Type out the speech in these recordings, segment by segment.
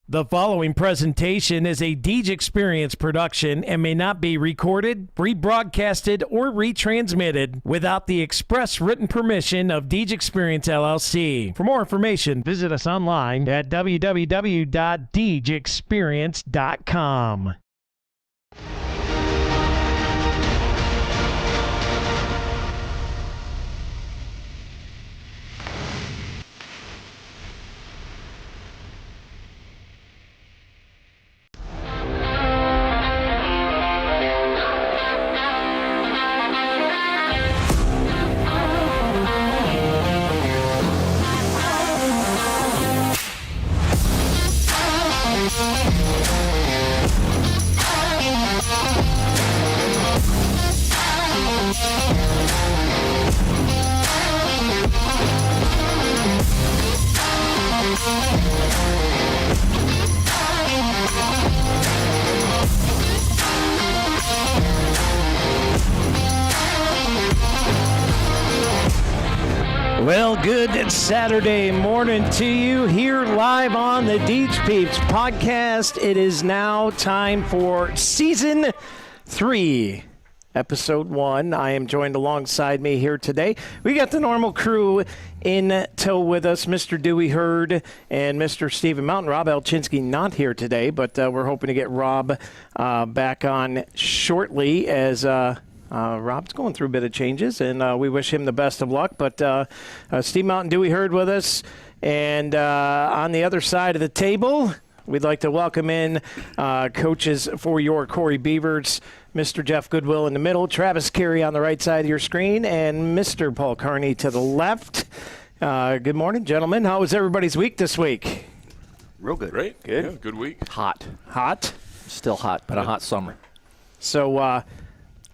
The following presentation is a Deej Experience production and may not be recorded, rebroadcasted, or retransmitted without the express written permission of Deej Experience LLC. For more information, visit us online at www.deejexperience.com. Well, good Saturday morning to you here live on the Deej Peeps podcast. It is now time for Season 3, Episode 1. I am joined alongside me here today. We got the normal crew in tow with us, Mr. Dewey Hurd and Mr. Stephen Mountain. Rob Elchinski not here today, but we're hoping to get Rob back on shortly as Rob's going through a bit of changes, and we wish him the best of luck. But Steve Mountain, Dewey Hurd with us. And on the other side of the table, we'd like to welcome in coaches for your Corry Beavers, Mr. Jeff Goodwill in the middle, Travis Carey on the right side of your screen, and Mr. Paul Carney to the left. Good morning, gentlemen. How was everybody's week this week? Real good. Great. Good. Yeah, good week. Hot. Hot? Still hot, but a hot summer. So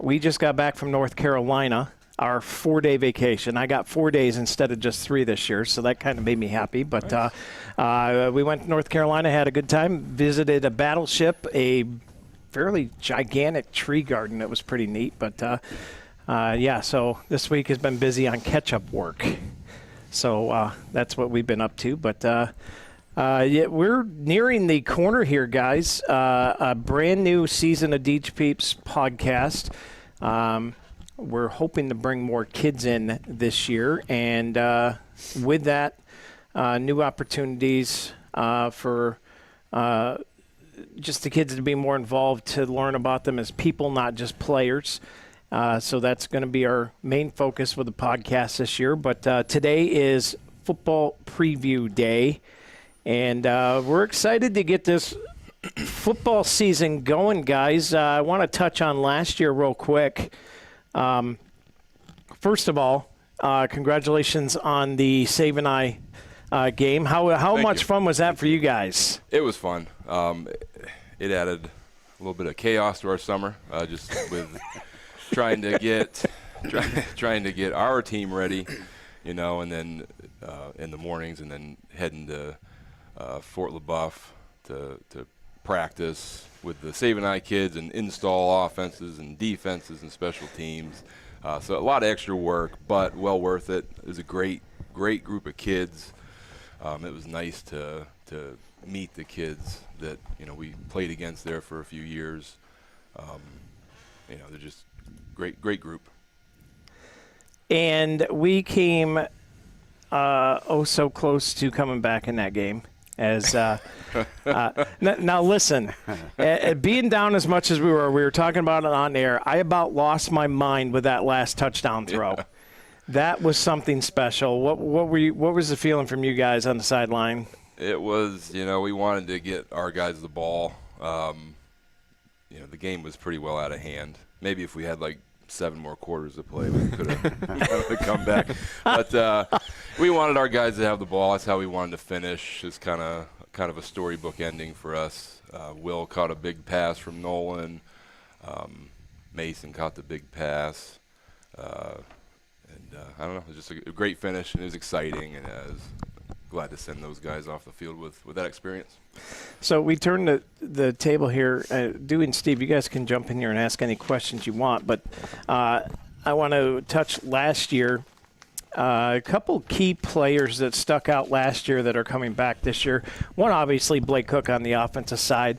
we just got back from North Carolina, our 4-day vacation. I got 4 days instead of just 3 this year, so that kind of made me happy. But nice. We went to North Carolina, had a good time, visited a battleship, a fairly gigantic tree garden that was pretty neat. But, so this week has been busy on catch-up work. So that's what we've been up to. But we're nearing the corner here, guys. A brand new season of Deej Peeps podcast. We're hoping to bring more kids in this year, and with that, new opportunities for just the kids to be more involved, to learn about them as people, not just players. So that's going to be our main focus with the podcast this year. But today is football preview day, and we're excited to get this football season going, guys. I want to touch on last year real quick. First of all, congratulations on the Save and I game. How much fun was that for you guys? It was fun. It added a little bit of chaos to our summer, just with trying to get our team ready, and then in the mornings, and then heading to Fort LaBeouf to practice with the Save and I kids and install offenses and defenses and special teams. So a lot of extra work, but well worth it. It was a great group of kids. It was nice to meet the kids that we played against there for a few years. They're just great group. And we came so close to coming back in that game. As now listen, being down as much as we were talking about it on air, I about lost my mind with that last touchdown throw. Yeah. That was something special. What was the feeling from you guys on the sideline? It was, we wanted to get our guys the ball. The game was pretty well out of hand. Maybe if we had 7 more quarters to play, we could have come back. But we wanted our guys to have the ball. That's how we wanted to finish. It's kind of a storybook ending for us. Will caught a big pass from Nolan. Mason caught the big pass. I don't know. It was just a great finish, and it was exciting, and I was glad to send those guys off the field with that experience. So we turn the table here. Dewey and Steve, you guys can jump in here and ask any questions you want, but I want to touch last year. A couple key players that stuck out last year that are coming back this year. One, obviously, Blake Cook on the offensive side.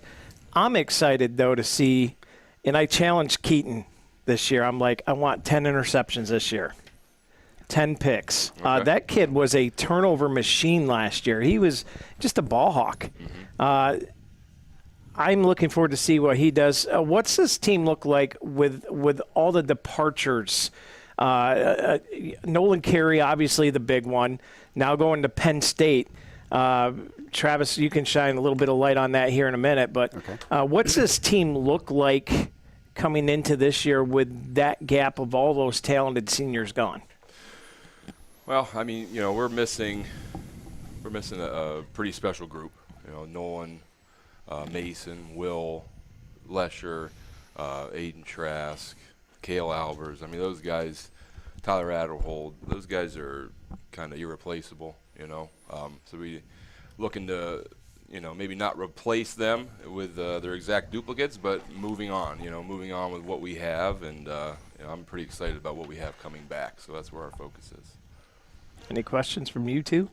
I'm excited, though, to see, and I challenged Keaton this year. I'm like, I want 10 interceptions this year. 10 picks. Okay. That kid was a turnover machine last year. He was just a ball hawk. Mm-hmm. I'm looking forward to see what he does. What's this team look like with all the departures? Nolan Corry, obviously the big one, now going to Penn State. Travis, you can shine a little bit of light on that here in a minute. But what's this team look like coming into this year with that gap of all those talented seniors gone? Well, I mean, we're missing a pretty special group. Nolan, Mason, Will, Lesher, Aiden Trask, Cale Albers. I mean, those guys, Tyler Adderhold, those guys are kind of irreplaceable, So we looking to, maybe not replace them with their exact duplicates, but moving on with what we have. And I'm pretty excited about what we have coming back. So that's where our focus is. Any questions from you two?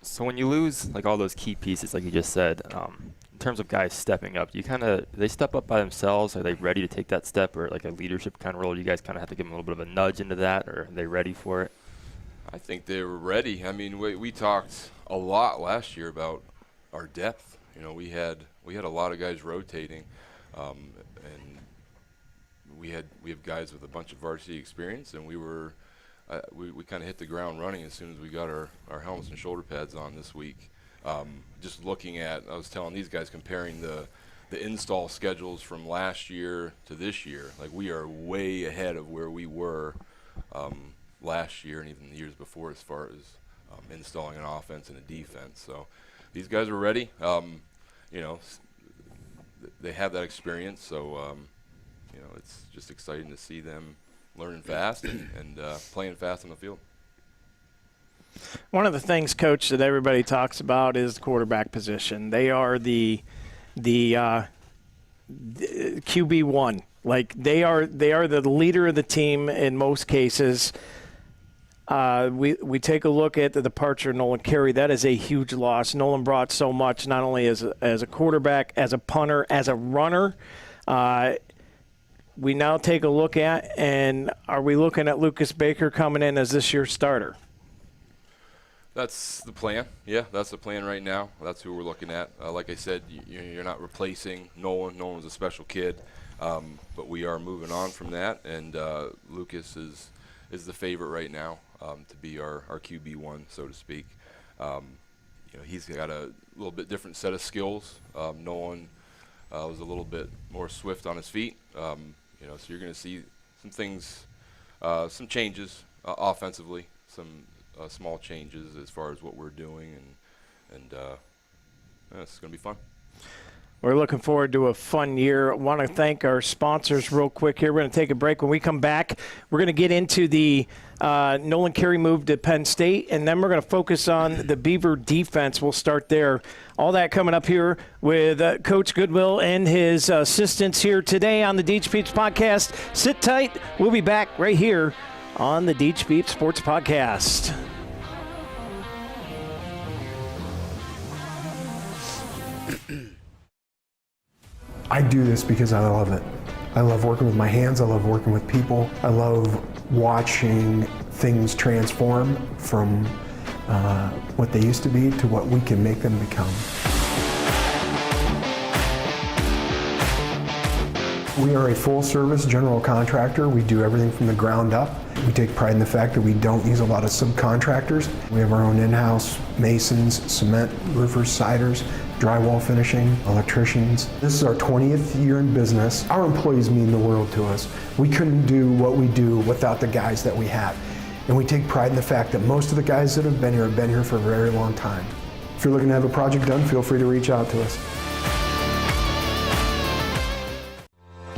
So when you lose like all those key pieces, like you just said, in terms of guys stepping up, do they step up by themselves? Are they ready to take that step, or like a leadership kind of role? Do you guys kind of have to give them a little bit of a nudge into that, or are they ready for it? I think they were ready. I mean, we talked a lot last year about our depth. We had a lot of guys rotating, and we have guys with a bunch of varsity experience, and we kind of hit the ground running as soon as we got our helmets and shoulder pads on this week. Just looking at, I was telling these guys, comparing the install schedules from last year to this year, like we are way ahead of where we were last year and even the years before as far as installing an offense and a defense. So these guys are ready. They have that experience, so it's just exciting to see them learning fast and playing fast on the field. One of the things, Coach, that everybody talks about is the quarterback position. They are the QB1. Like they are the leader of the team in most cases. We take a look at the departure of Nolan Corry. That is a huge loss. Nolan brought so much, not only as a quarterback, as a punter, as a runner. We now take a look at, and are we looking at Lucas Baker coming in as this year's starter? That's the plan. Yeah, that's the plan right now. That's who we're looking at. Like I said, you're not replacing Nolan. Nolan's a special kid, but we are moving on from that, and Lucas is the favorite right now to be our QB1, so to speak. He's got a little bit different set of skills. Nolan was a little bit more swift on his feet. So you're going to see some things, some changes offensively, some small changes as far as what we're doing, and it's going to be fun. We're looking forward to a fun year. I want to thank our sponsors real quick here. We're going to take a break. When we come back, we're going to get into the Nolan Corry move to Penn State, and then we're going to focus on the Beaver defense. We'll start there. All that coming up here with Coach Goodwill and his assistants here today on the Deej Peeps podcast. Sit tight. We'll be back right here on the Deej Peeps Sports Podcast. I do this because I love it. I love working with my hands. I love working with people. I love watching things transform from what they used to be to what we can make them become. We are a full-service general contractor. We do everything from the ground up. We take pride in the fact that we don't use a lot of subcontractors. We have our own in-house masons, cement, roofers, siders, drywall finishing, electricians. This is our 20th year in business. Our employees mean the world to us. We couldn't do what we do without the guys that we have. And we take pride in the fact that most of the guys that have been here for a very long time. If you're looking to have a project done, feel free to reach out to us.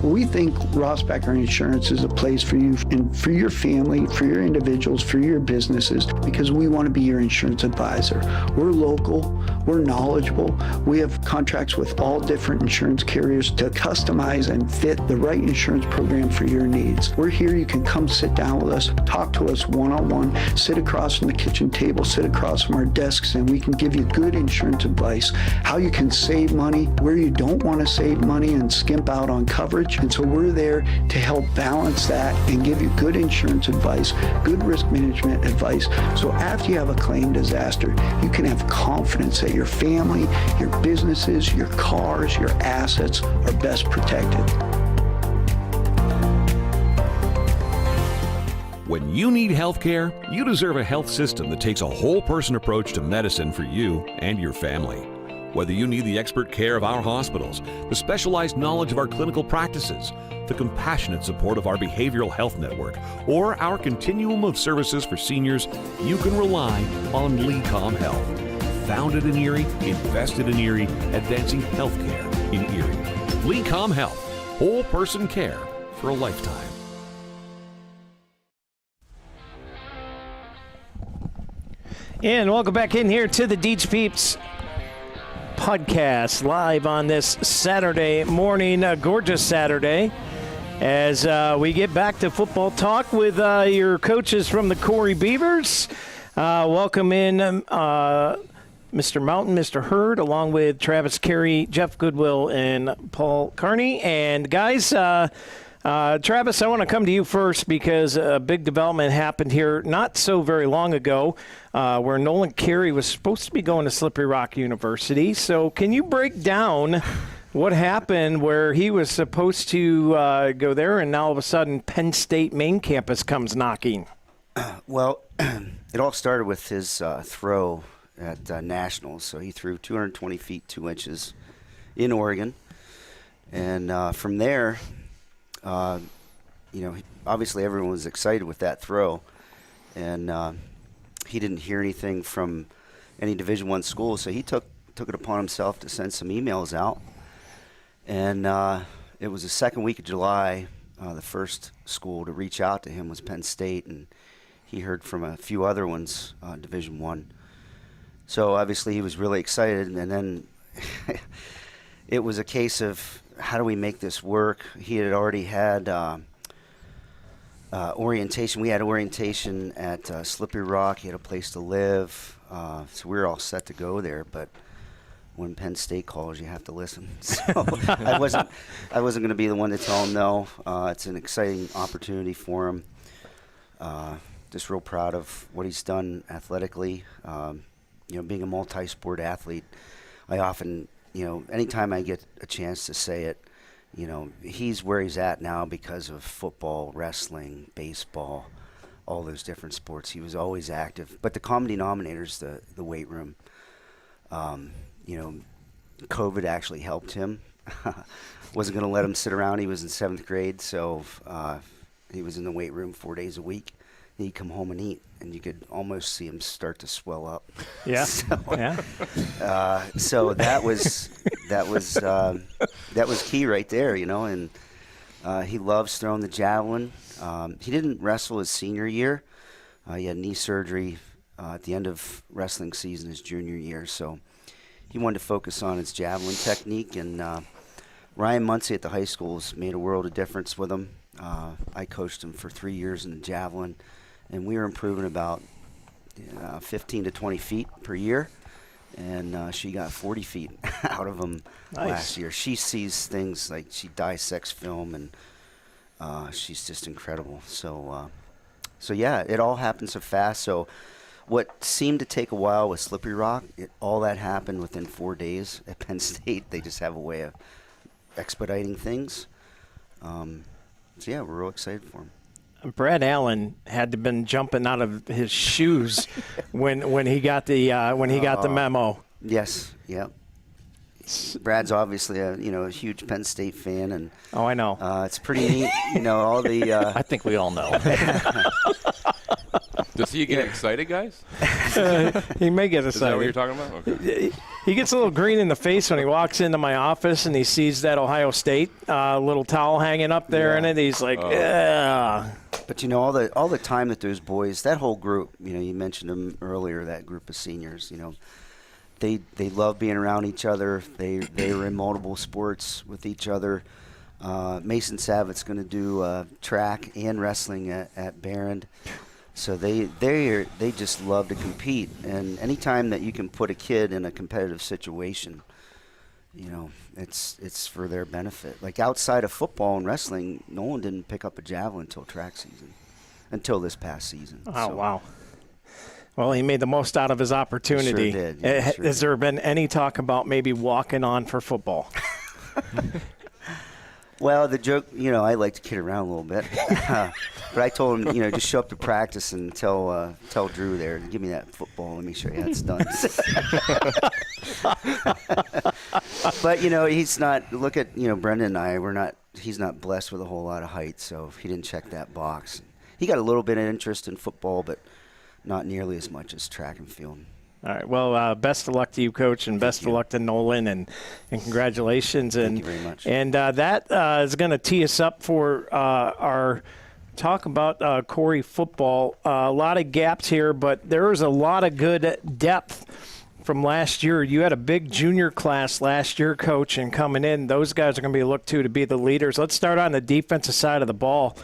We think Ross Becker Insurance is a place for you and for your family, for your individuals, for your businesses, because we want to be your insurance advisor. We're local, we're knowledgeable, we have contracts with all different insurance carriers to customize and fit the right insurance program for your needs. We're here, you can come sit down with us, talk to us one-on-one, sit across from the kitchen table, sit across from our desks, and we can give you good insurance advice, how you can save money, where you don't want to save money and skimp out on coverage. And so we're there to help balance that and give you good insurance advice, good risk management advice. So after you have a claim disaster, you can have confidence that your family, your businesses, your cars, your assets are best protected. When you need health care, you deserve a health system that takes a whole person approach to medicine for you and your family. Whether you need the expert care of our hospitals, the specialized knowledge of our clinical practices, the compassionate support of our behavioral health network, or our continuum of services for seniors, you can rely on LECOM Health. Founded in Erie, invested in Erie, advancing healthcare in Erie. LECOM Health, whole person care for a lifetime. And welcome back in here to the Deej Peeps podcast, live on this Saturday morning, a gorgeous Saturday, as we get back to football talk with your coaches from the Corry Beavers. Welcome in Mr. Mountain, Mr. Hurd, along with Travis Carey, Jeff Goodwill, and Paul Carney. And guys, Travis, I want to come to you first because a big development happened here not so very long ago where Nolan Carey was supposed to be going to Slippery Rock University. So can you break down what happened where he was supposed to go there and now all of a sudden Penn State main campus comes knocking? Well, it all started with his throw at Nationals. So he threw 220 feet 2 inches in Oregon. And from there, obviously everyone was excited with that throw, and he didn't hear anything from any Division I school, so he took it upon himself to send some emails out. And it was the second week of July. The first school to reach out to him was Penn State, and he heard from a few other ones, Division I. So obviously he was really excited, and then it was a case of, how do we make this work? He had already had orientation. We had orientation at Slippery Rock. He had a place to live. So we were all set to go there. But when Penn State calls, you have to listen. So I wasn't going to be the one to tell him no. It's an exciting opportunity for him. Just real proud of what he's done athletically. Being a multi-sport athlete, I often, anytime I get a chance to say it, he's where he's at now because of football, wrestling, baseball, all those different sports. He was always active. But the common denominator is the weight room. COVID actually helped him. Wasn't going to let him sit around. He was in 7th grade, so he was in the weight room 4 days a week. He'd come home and eat, and you could almost see him start to swell up. Yeah. So, yeah. So that was key right there, and he loves throwing the javelin. He didn't wrestle his senior year. He had knee surgery at the end of wrestling season his junior year, so he wanted to focus on his javelin technique. And Ryan Muncie at the high schools made a world of difference with him. I coached him for 3 years in the javelin, and we were improving about 15 to 20 feet per year, and she got 40 feet out of him last year. She sees things like, she dissects film, and she's just incredible. So yeah, it all happened so fast. So what seemed to take a while with Slippery Rock, all that happened within 4 days at Penn State. They just have a way of expediting things. So yeah, we're real excited for him. Brad Allen had to been jumping out of his shoes when he got the memo. Yes, yep. Brad's obviously a huge Penn State fan, and I know. It's pretty neat, all the. I think we all know. Does he get excited, guys? He may get Is that what excited. you're talking about? Okay. He gets a little green in the face when he walks into my office and he sees that Ohio State little towel hanging up there in it. He's like, yeah. But you know, all the time that those boys, that whole group, you know, you mentioned them earlier, that group of seniors, you know, they love being around each other. They are in multiple sports with each other. Mason Savett's going to do track and wrestling at Barron. So they just love to compete, and anytime that you can put a kid in a competitive situation, you know, it's for their benefit. Like outside of football and wrestling, no one didn't pick up a javelin until track season, until this past season. Oh, wow. Well, he made the most out of his opportunity. Sure did. Yeah, sure Has there been any talk about maybe walking on for football? Well, the joke, you know, I like to kid around a little bit. But I told him, you know, just show up to practice and tell Drew there, give me that football. Let me show you how it's done. But, you know, he's not, look at, you know, Brendan and I, he's not blessed with a whole lot of height, so he didn't check that box. He got a little bit of interest in football, but not nearly as much as track and field. All right. Well, best of luck to you, Coach, and best of luck to Nolan, and congratulations. Thank you very much. And that is going to tee us up for our talk about Corry football. A lot of gaps here, but there was a lot of good depth from last year. You had a big junior class last year, Coach, and coming in, those guys are going to be looked to be the leaders. Let's start on the defensive side of the ball.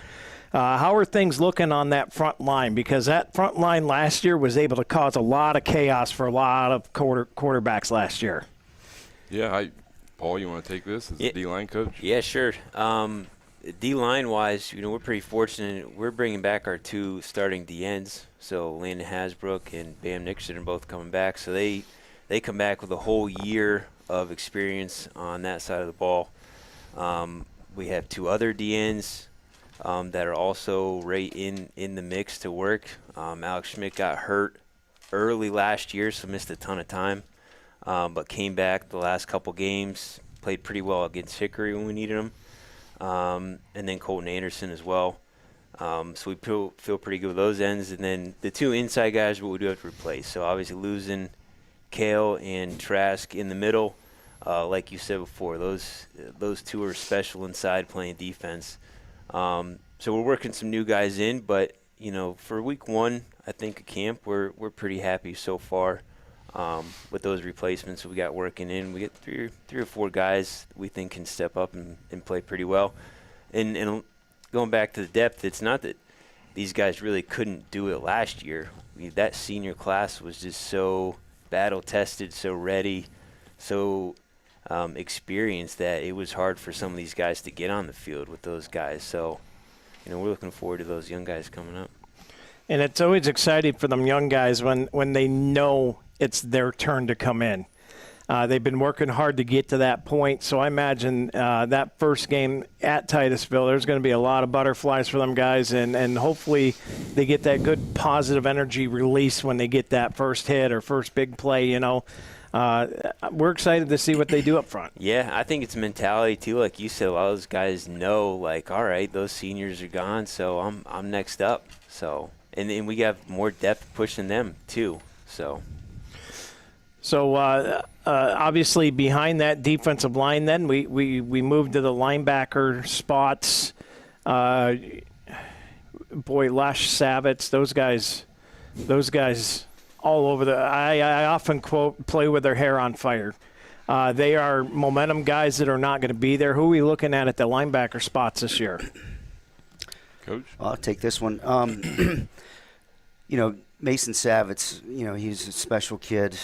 How are things looking on that front line? Because that front line last year was able to cause a lot of chaos for a lot of quarterbacks last year. Yeah, Paul, you want to take this as the D-line coach? Yeah, sure. D-line wise, you know, we're pretty fortunate. We're bringing back our two starting D-ends. So Landon Hasbrook and Bam Nixon are both coming back. So they come back with a whole year of experience on that side of the ball. We have two other D-ends that are also right in the mix to work. Alex Schmidt got hurt early last year, so missed a ton of time, but came back the last couple games, played pretty well against Hickory when we needed him, and then Colton Anderson as well. So we feel pretty good with those ends. And then the two inside guys, what we do have to replace. So obviously losing Kale and Trask in the middle, like you said before, those two are special inside playing defense. So we're working some new guys in, but you know, for week one, I think at camp we're pretty happy so far with those replacements we got working in. We get three or four guys we think can step up and play pretty well. And going back to the depth, it's not that these guys really couldn't do it last year. That senior class was just so battle tested, so ready, so experienced that it was hard for some of these guys to get on the field with those guys. So, you know, we're looking forward to those young guys coming up. And it's always exciting for them young guys when they know it's their turn to come in. They've been working hard to get to that point. So I imagine that first game at Titusville, there's going to be a lot of butterflies for them guys, and hopefully they get that good positive energy release when they get that first hit or first big play, you know. We're excited to see what they do up front. Yeah, I think it's mentality too. Like you said, a lot of those guys know, like, all right, those seniors are gone, so I'm next up. So, and we have more depth pushing them too. So obviously behind that defensive line, then we moved to the linebacker spots. Boy, Lash Savitz, those guys. All over I often quote, play with their hair on fire. They are momentum guys that are not going to be there. Who are we looking at the linebacker spots this year? Coach? I'll take this one. You know, Mason Savitz, you know, he's a special kid.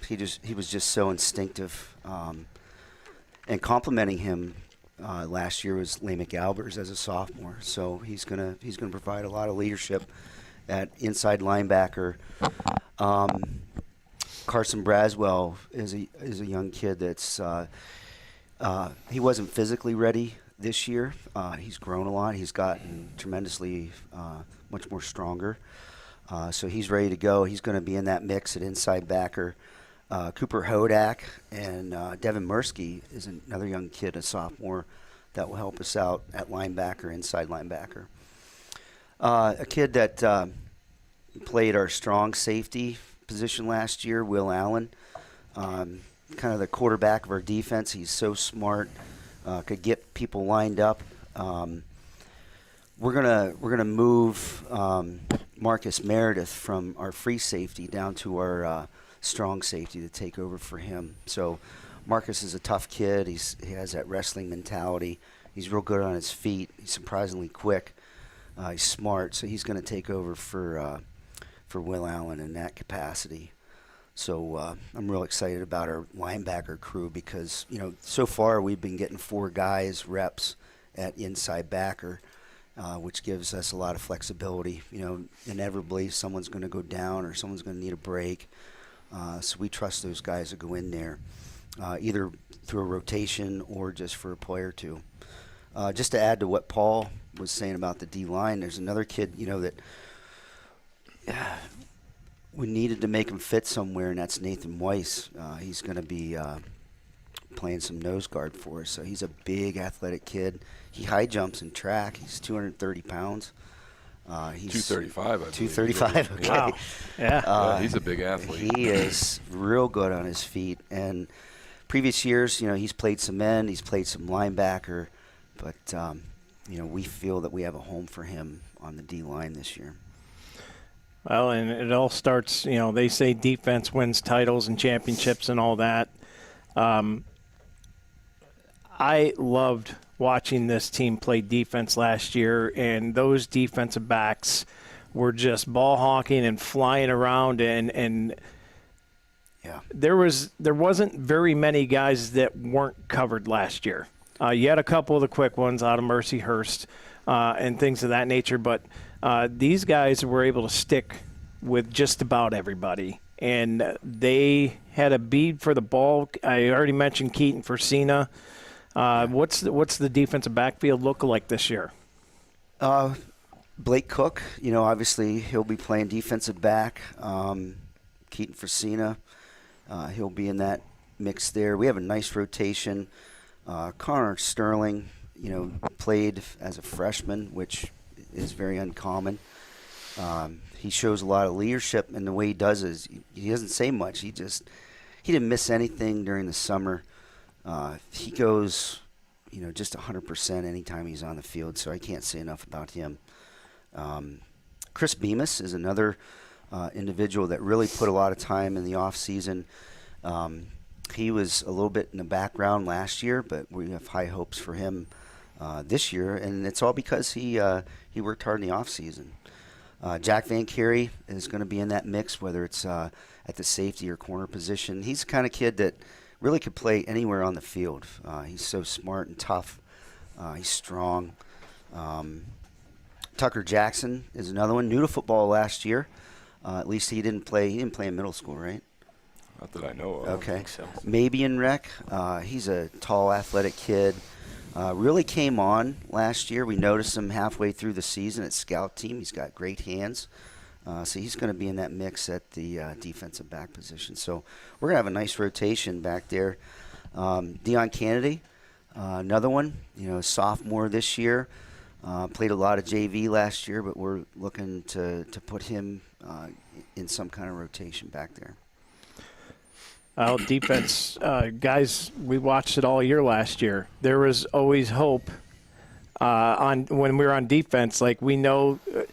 He was just so instinctive. And complimenting him last year was Lee McAlbers as a sophomore. So he's gonna provide a lot of leadership at inside linebacker. Carson Braswell is a young kid that's he wasn't physically ready this year. He's grown a lot. He's gotten tremendously much more stronger. So he's ready to go. He's going to be in that mix at inside backer. Cooper Hodak and Devin Mursky is another young kid, a sophomore, that will help us out at linebacker, inside linebacker. A kid that played our strong safety position last year, Will Allen. Kind of the quarterback of our defense. He's so smart, could get people lined up. We're gonna move Marcus Meredith from our free safety down to our strong safety to take over for him. So Marcus is a tough kid. He has that wrestling mentality. He's real good on his feet. He's surprisingly quick. He's smart. So he's going to take over for Will Allen in that capacity. So I'm real excited about our linebacker crew because, so far we've been getting 4 guys reps at inside backer, which gives us a lot of flexibility. Inevitably someone's going to go down or someone's going to need a break. So we trust those guys to go in there, either through a rotation or just for a play or two. Just to add to what Paul was saying about the D-line, there's another kid, that we needed to make him fit somewhere, and that's Nathan Weiss. He's going to be playing some nose guard for us. So he's a big athletic kid. He high jumps in track. He's 230 pounds. He's 235, I believe. 235, okay. Wow. Yeah, he's a big athlete. He is real good on his feet. And previous years, he's played some end, he's played some linebacker. But, we feel that we have a home for him on the D-line this year. Well, and it all starts, they say defense wins titles and championships and all that. I loved watching this team play defense last year, and those defensive backs were just ball hawking and flying around, and yeah, there wasn't very many guys that weren't covered last year. You had a couple of the quick ones out of Mercyhurst and things of that nature, but these guys were able to stick with just about everybody, and they had a bead for the ball. I already mentioned Keaton Forcina. What's the defensive backfield look like this year? Blake Cook, obviously he'll be playing defensive back. Keaton Forcina, he'll be in that mix there. We have a nice rotation. Connor Sterling, played as a freshman, which is very uncommon. He shows a lot of leadership, and the way he does is he doesn't say much. He didn't miss anything during the summer. He goes, just 100% anytime he's on the field, so I can't say enough about him. Chris Bemis is another individual that really put a lot of time in the off season. He was a little bit in the background last year, but we have high hopes for him this year, and it's all because he worked hard in the off season. Jack Van Carey is going to be in that mix, whether it's at the safety or corner position. He's the kind of kid that really could play anywhere on the field. He's so smart and tough. He's strong. Tucker Jackson is another one. New to football last year. At least he didn't play in middle school, right? Not that I know of. Okay. I think so. Maybe in rec. He's a tall, athletic kid. Really came on last year. We noticed him halfway through the season at scout team. He's got great hands. So he's going to be in that mix at the defensive back position. So we're going to have a nice rotation back there. Deion Kennedy, another one, sophomore this year. Played a lot of JV last year, but we're looking to put him in some kind of rotation back there. Defense, guys, we watched it all year last year. There was always hope when we were on defense. Like, we know it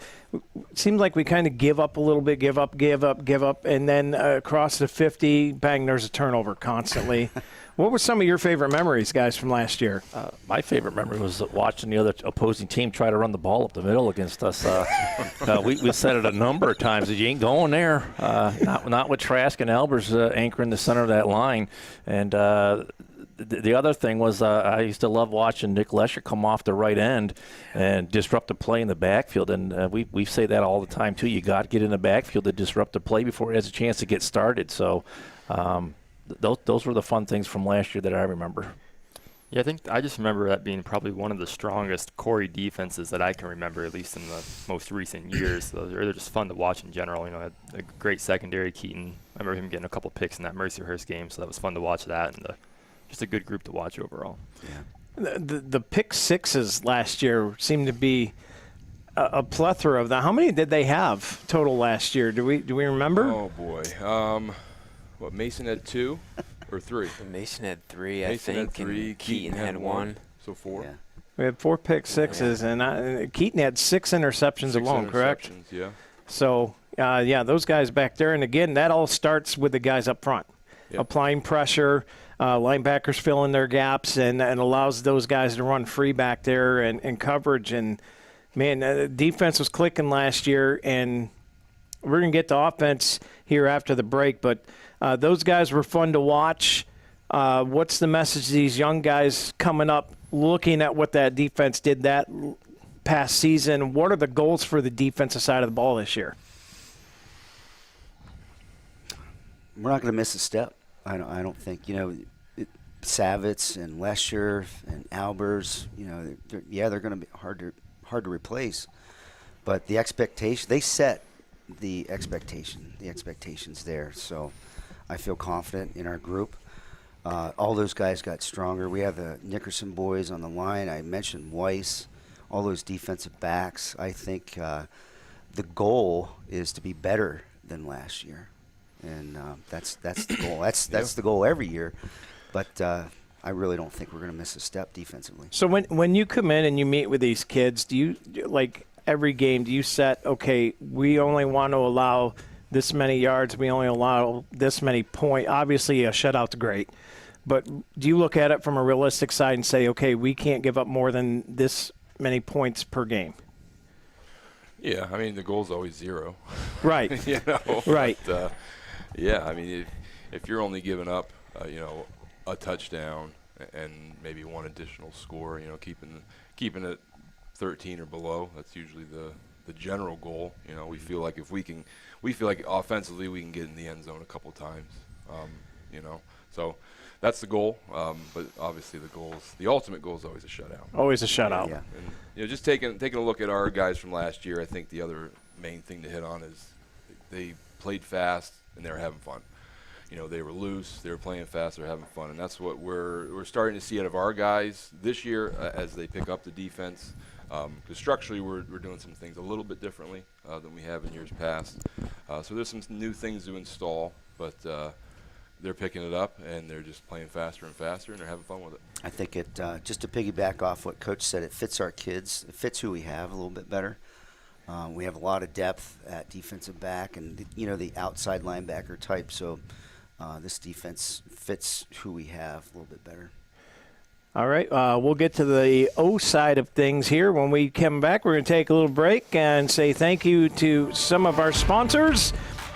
seemed like we kind of give up a little bit, give up, and then across the 50, bang, there's a turnover constantly. What were some of your favorite memories, guys, from last year? My favorite memory was watching the other opposing team try to run the ball up the middle against us. We said it a number of times that you ain't going there. Not with Trask and Albers anchoring the center of that line. And the other thing was I used to love watching Nick Lesher come off the right end and disrupt the play in the backfield. And we say that all the time, too. You got to get in the backfield to disrupt the play before it has a chance to get started. So those were the fun things from last year that I remember. Yeah, I just remember that being probably one of the strongest Corry defenses that I can remember, at least in the most recent years. So they're just fun to watch in general. A great secondary, Keaton. I remember him getting a couple picks in that Mercyhurst game, so that was fun to watch that, and just a good group to watch overall. Yeah. The pick sixes last year seemed to be a plethora of them. How many did they have total last year? Do we remember? Oh boy. What, Mason had 2 or 3? Mason had 3, Mason I think. had 3. And Keaton had 1. So 4. Yeah. We had 4 pick sixes, and Keaton had 6 interceptions 6 alone, correct? Yeah. So, those guys back there. And, again, that all starts with the guys up front. Yep. Applying pressure, linebackers filling their gaps, and allows those guys to run free back there and coverage. And, man, defense was clicking last year, and we're going to get to offense here after the break. But those guys were fun to watch. What's the message to these young guys coming up, looking at what that defense did that past season? What are the goals for the defensive side of the ball this year? We're not going to miss a step. I don't think. Savitz and Lesher and Albers, they're going to be hard to replace. But the expectation, they set the expectations there. So I feel confident in our group. All those guys got stronger. We have the Nickerson boys on the line. I mentioned Weiss, all those defensive backs. I think the goal is to be better than last year, and that's the goal. That's the goal every year. But I really don't think we're going to miss a step defensively. So when you come in and you meet with these kids, do you, like every game, do you set, okay, we only want to allow this many yards, we only allow this many points? Obviously, a shutout's great. But do you look at it from a realistic side and say, okay, we can't give up more than this many points per game? Yeah, I mean, the goal's always 0. Right. Right. But, I mean, if you're only giving up, a touchdown and maybe one additional score, keeping it 13 or below, that's usually the general goal. We feel like offensively we can get in the end zone a couple times, so that's the goal. But obviously the ultimate goal is always a shutout. Always a shutout. Yeah. And just taking a look at our guys from last year, I think the other main thing to hit on is they played fast and they were having fun. They were loose, they were playing fast, they were having fun, and that's what we're starting to see out of our guys this year as they pick up the defense. Because structurally we're doing some things a little bit differently than we have in years past. So there's some new things to install, but they're picking it up and they're just playing faster and faster and they're having fun with it. I think it, just to piggyback off what Coach said, it fits our kids. It fits who we have a little bit better. We have a lot of depth at defensive back and, the outside linebacker type. So this defense fits who we have a little bit better. All right, we'll get to the O side of things here. When we come back, we're going to take a little break and say thank you to some of our sponsors.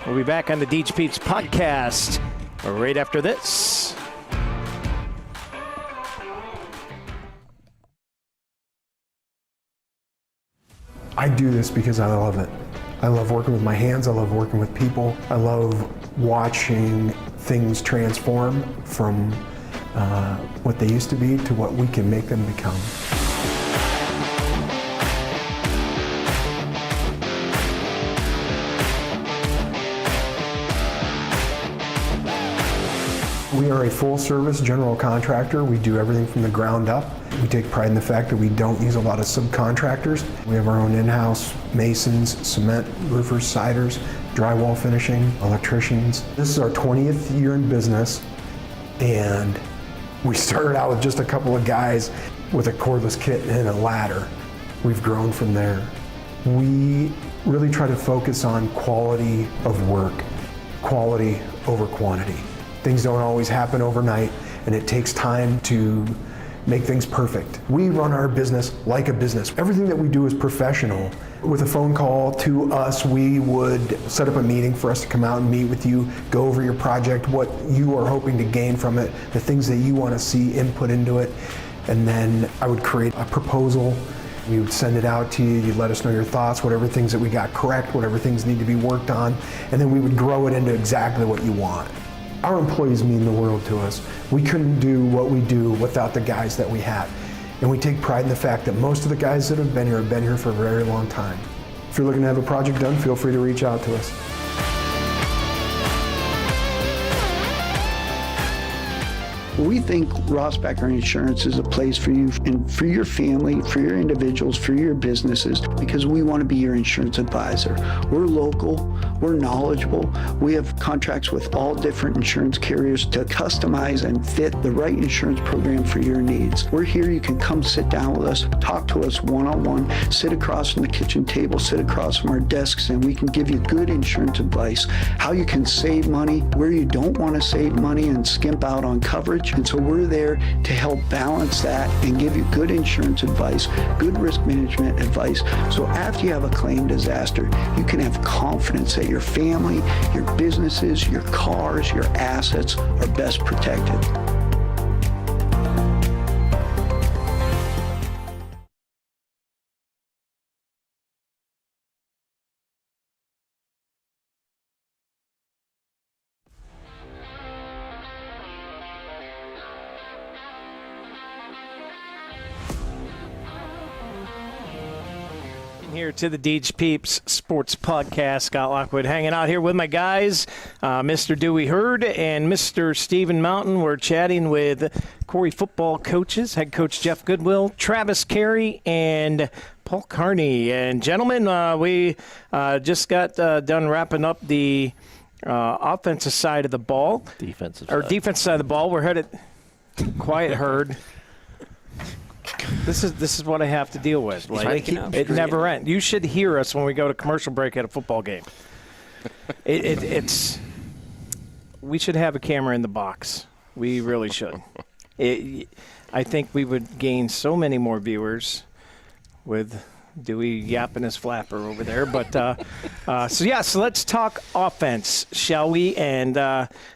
We'll be back on the Deej Peeps podcast right after this. I do this because I love it. I love working with my hands. I love working with people. I love watching things transform from what they used to be to what we can make them become. We are a full-service general contractor. We do everything from the ground up. We take pride in the fact that we don't use a lot of subcontractors. We have our own in-house masons, cement, roofers, siders, drywall finishing, electricians. This is our 20th year in business, and we started out with just a couple of guys with a cordless kit and a ladder. We've grown from there. We really try to focus on quality of work, quality over quantity. Things don't always happen overnight, and it takes time to make things perfect. We run our business like a business. Everything that we do is professional. With a phone call to us, we would set up a meeting for us to come out and meet with you, go over your project, what you are hoping to gain from it, the things that you want to see input into it, and then I would create a proposal. We would send it out to you, you'd let us know your thoughts, whatever things that we got correct, whatever things need to be worked on, and then we would grow it into exactly what you want. Our employees mean the world to us. We couldn't do what we do without the guys that we have. And we take pride in the fact that most of the guys that have been here for a very long time. If you're looking to have a project done, feel free to reach out to us. We think Ross Becker Insurance is a place for you and for your family, for your individuals, for your businesses, because we want to be your insurance advisor. We're local, we're knowledgeable, we have contracts with all different insurance carriers to customize and fit the right insurance program for your needs. We're here, you can come sit down with us, talk to us one-on-one, sit across from the kitchen table, sit across from our desks, and we can give you good insurance advice, how you can save money, where you don't want to save money and skimp out on coverage. And so we're there to help balance that and give you good insurance advice, good risk management advice. So after you have a claim disaster, you can have confidence that your family, your businesses, your cars, your assets are best protected. Here to the Deej Peeps Sports Podcast. Scott Lockwood hanging out here with my guys, Mr. Dewey Hurd and Mr. Stephen Mountain. We're chatting with Corry football coaches, head coach Jeff Goodwill, Travis Carey, and Paul Carney. And gentlemen, we just got done wrapping up the offensive side of the ball. Defensive side of the ball. We're headed quiet Hurd. This is what I have to deal with. Like, it never ends. You should hear us when we go to commercial break at a football game. It's we should have a camera in the box. We really should. I think we would gain so many more viewers with Dewey yapping his flapper over there. But so let's talk offense, shall we? And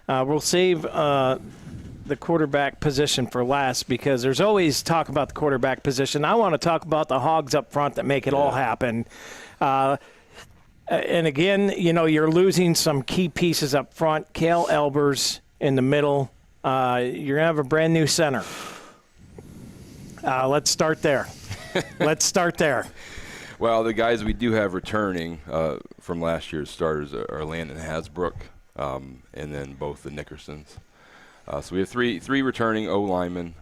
we'll save the quarterback position for last, because there's always talk about the quarterback position. I want to talk about the hogs up front that make it all happen. And again, you're losing some key pieces up front. Cale Elbers in the middle. You're going to have a brand new center. Let's start there. Well, the guys we do have returning from last year's starters are Landon Hasbrook, and then both the Nickersons. So we have three returning O-linemen.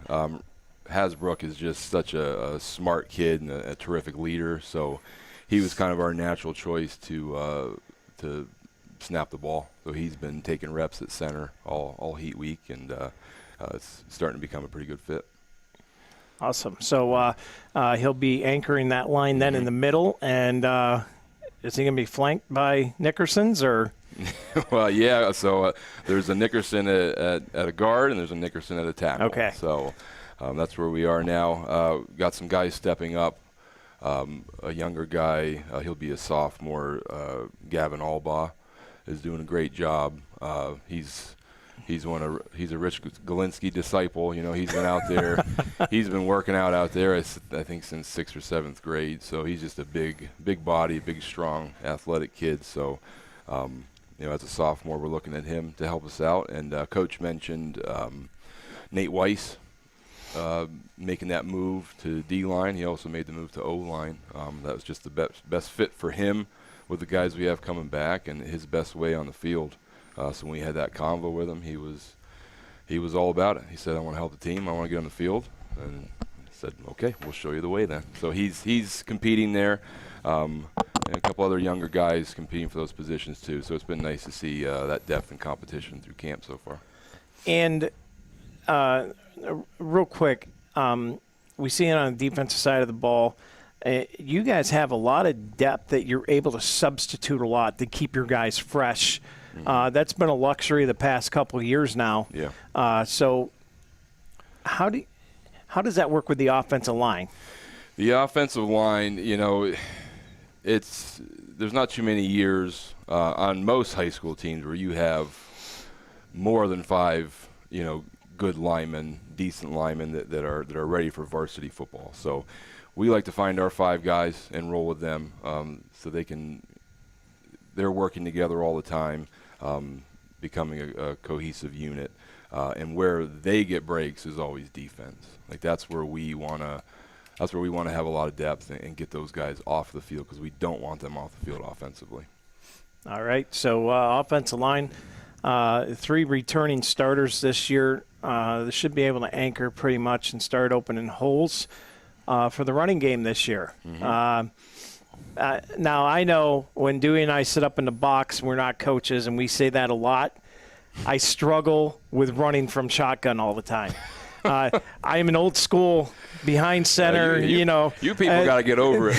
Hasbrook is just such a smart kid and a terrific leader. So he was kind of our natural choice to snap the ball. So he's been taking reps at center all heat week, and it's starting to become a pretty good fit. Awesome. So he'll be anchoring that line then in the middle, and is he going to be flanked by Nickersons or? Well, yeah. So there's a Nickerson at a guard, and there's a Nickerson at a tackle. Okay. So that's where we are now. Got some guys stepping up. A younger guy, he'll be a sophomore. Gavin Albaugh is doing a great job. He's a Rich Galinsky disciple. He's been out there. He's been working out there, I think, since 6th or 7th grade. So he's just a big body, big, strong, athletic kid. So. As a sophomore, we're looking at him to help us out. And Coach mentioned Nate Weiss making that move to D-line. He also made the move to O-line. That was just the best fit for him with the guys we have coming back and his best way on the field. So when we had that convo with him, he was all about it. He said, I want to help the team. I want to get on the field. And I said, okay, we'll show you the way then. So he's competing there. And a couple other younger guys competing for those positions too. So it's been nice to see that depth and competition through camp so far. And real quick, we see it on the defensive side of the ball. You guys have a lot of depth that you're able to substitute a lot to keep your guys fresh. Mm-hmm. That's been a luxury the past couple of years now. Yeah. So how does that work with the offensive line? The offensive line, there's not too many years on most high school teams where you have more than 5, good linemen, decent linemen that are ready for varsity football. So we like to find our 5 guys and roll with them, so they're working together all the time, becoming a cohesive unit. And where they get breaks is always defense. Like that's where we want to have a lot of depth and get those guys off the field, because we don't want them off the field offensively. All right. So offensive line, 3 returning starters this year. they should be able to anchor pretty much and start opening holes for the running game this year. Now, I know when Dewey and I sit up in the box, we're not coaches, and we say that a lot. I struggle with running from shotgun all the time. I am an old school behind center, you know. You people got to get over it.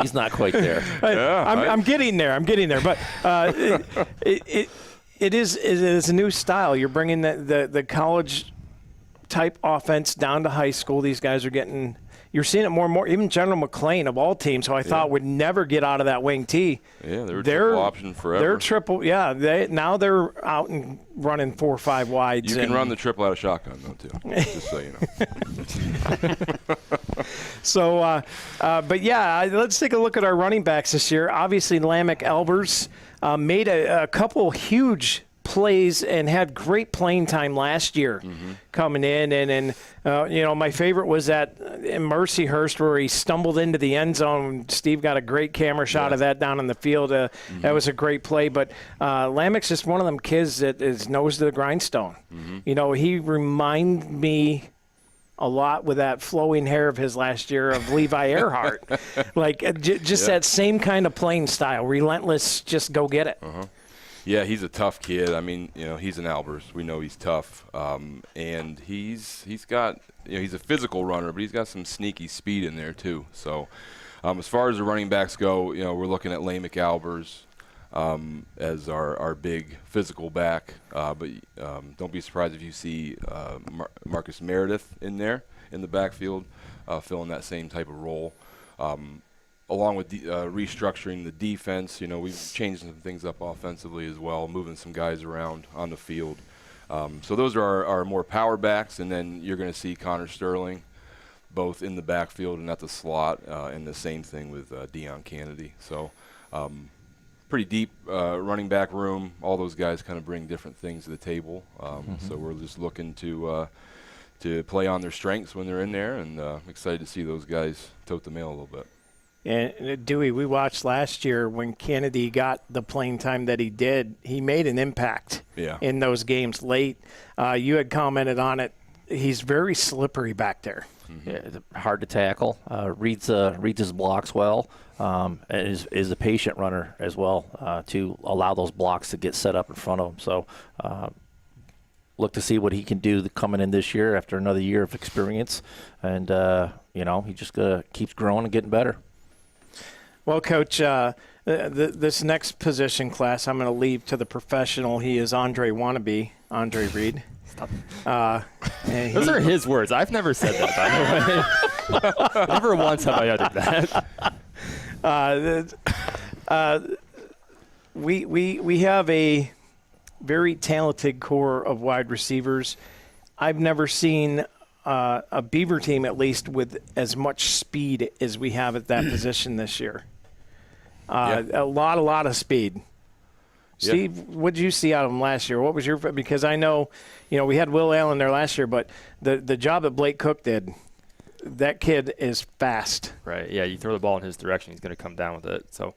He's not quite there. I'm getting there. But it is a new style. You're bringing the college type offense down to high school. These guys are getting. You're seeing it more and more. Even General McLean of all teams, who I thought would never get out of that wing tee. Yeah, they were triple option forever. They're triple. Yeah, now they're out and running 4 or 5 wides. You can run the triple out of shotgun though too. Just so you know. So, but yeah, let's take a look at our running backs this year. Obviously, Lamech Albers made a couple huge plays and had great playing time last year coming in. And you know, my favorite was that in Mercyhurst where he stumbled into the end zone. Steve got a great camera shot of that down in the field. That was a great play. But Lamech's just one of them kids that is nose to the grindstone. You know, he reminded me a lot with that flowing hair of his last year of Levi Earhart. Like, just that same kind of playing style. Relentless, just go get it. Yeah, he's a tough kid. I mean, you know, he's an Albers. We know he's tough, and he's got, you know, he's a physical runner, but he's got some sneaky speed in there too. So, as far as the running backs go, you know, we're looking at Lamech Albers as our big physical back. But don't be surprised if you see Marcus Meredith in there in the backfield, filling that same type of role. Along with restructuring the defense, you know, we've changed some things up offensively as well, moving some guys around on the field. So those are our more power backs, and then you're going to see Connor Sterling both in the backfield and at the slot, and the same thing with Deion Kennedy. So pretty deep running back room. All those guys kind of bring different things to the table. So we're just looking to play on their strengths when they're in there, and excited to see those guys tote the mail a little bit. And Dewey, we watched last year when Kennedy got the playing time that he did. He made an impact in those games late. You had commented on it. He's very slippery back there. Yeah, hard to tackle. Reads his blocks well, and is a patient runner as well to allow those blocks to get set up in front of him. So look to see what he can do coming in this year after another year of experience. And, you know, he just keeps growing and getting better. Well, Coach, this next position class I'm going to leave to the professional. He is Andre Wannabe, Andre Reed. Stop. Those are his words. I've never said that, by the way. Never once have I uttered that. We have a very talented core of wide receivers. I've never seen a Beaver team, at least, with as much speed as we have at that position this year. A lot of speed. Steve, what did you see out of him last year? What was your – because I know, you know, we had Will Allen there last year, but the job that Blake Cook did, that kid is fast. Right, yeah, you throw the ball in his direction, he's going to come down with it. So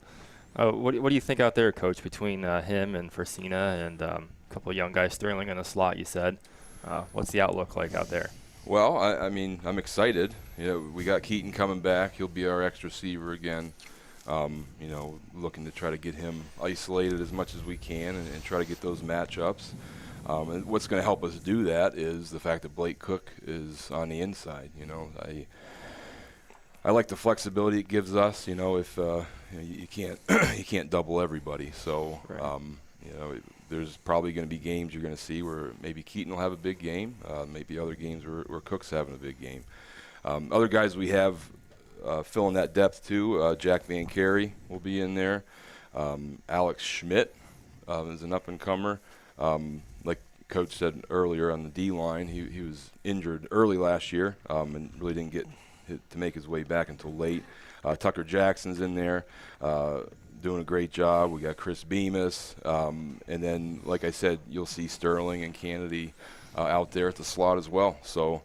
what do you think out there, Coach, between him and Fresina and a couple of young guys, Sterling in the slot, you said? What's the outlook like out there? Well, I mean, I'm excited. You know, we got Keaton coming back. He'll be our extra receiver again. You know, looking to try to get him isolated as much as we can and try to get those matchups. And what's going to help us do that is the fact that Blake Cook is on the inside. You know, I like the flexibility it gives us. You know, if you can't double everybody, so you know. There's probably going to be games you're going to see where maybe Keaton will have a big game, maybe other games where Cook's having a big game. Other guys we have filling that depth too, Jack Van Carey will be in there. Alex Schmidt is an up-and-comer. Like Coach said earlier on the D-line, he was injured early last year and really didn't get to make his way back until late. Tucker Jackson's in there. Doing a great job. We got Chris Bemis, and then, like I said, you'll see Sterling and Kennedy out there at the slot as well. So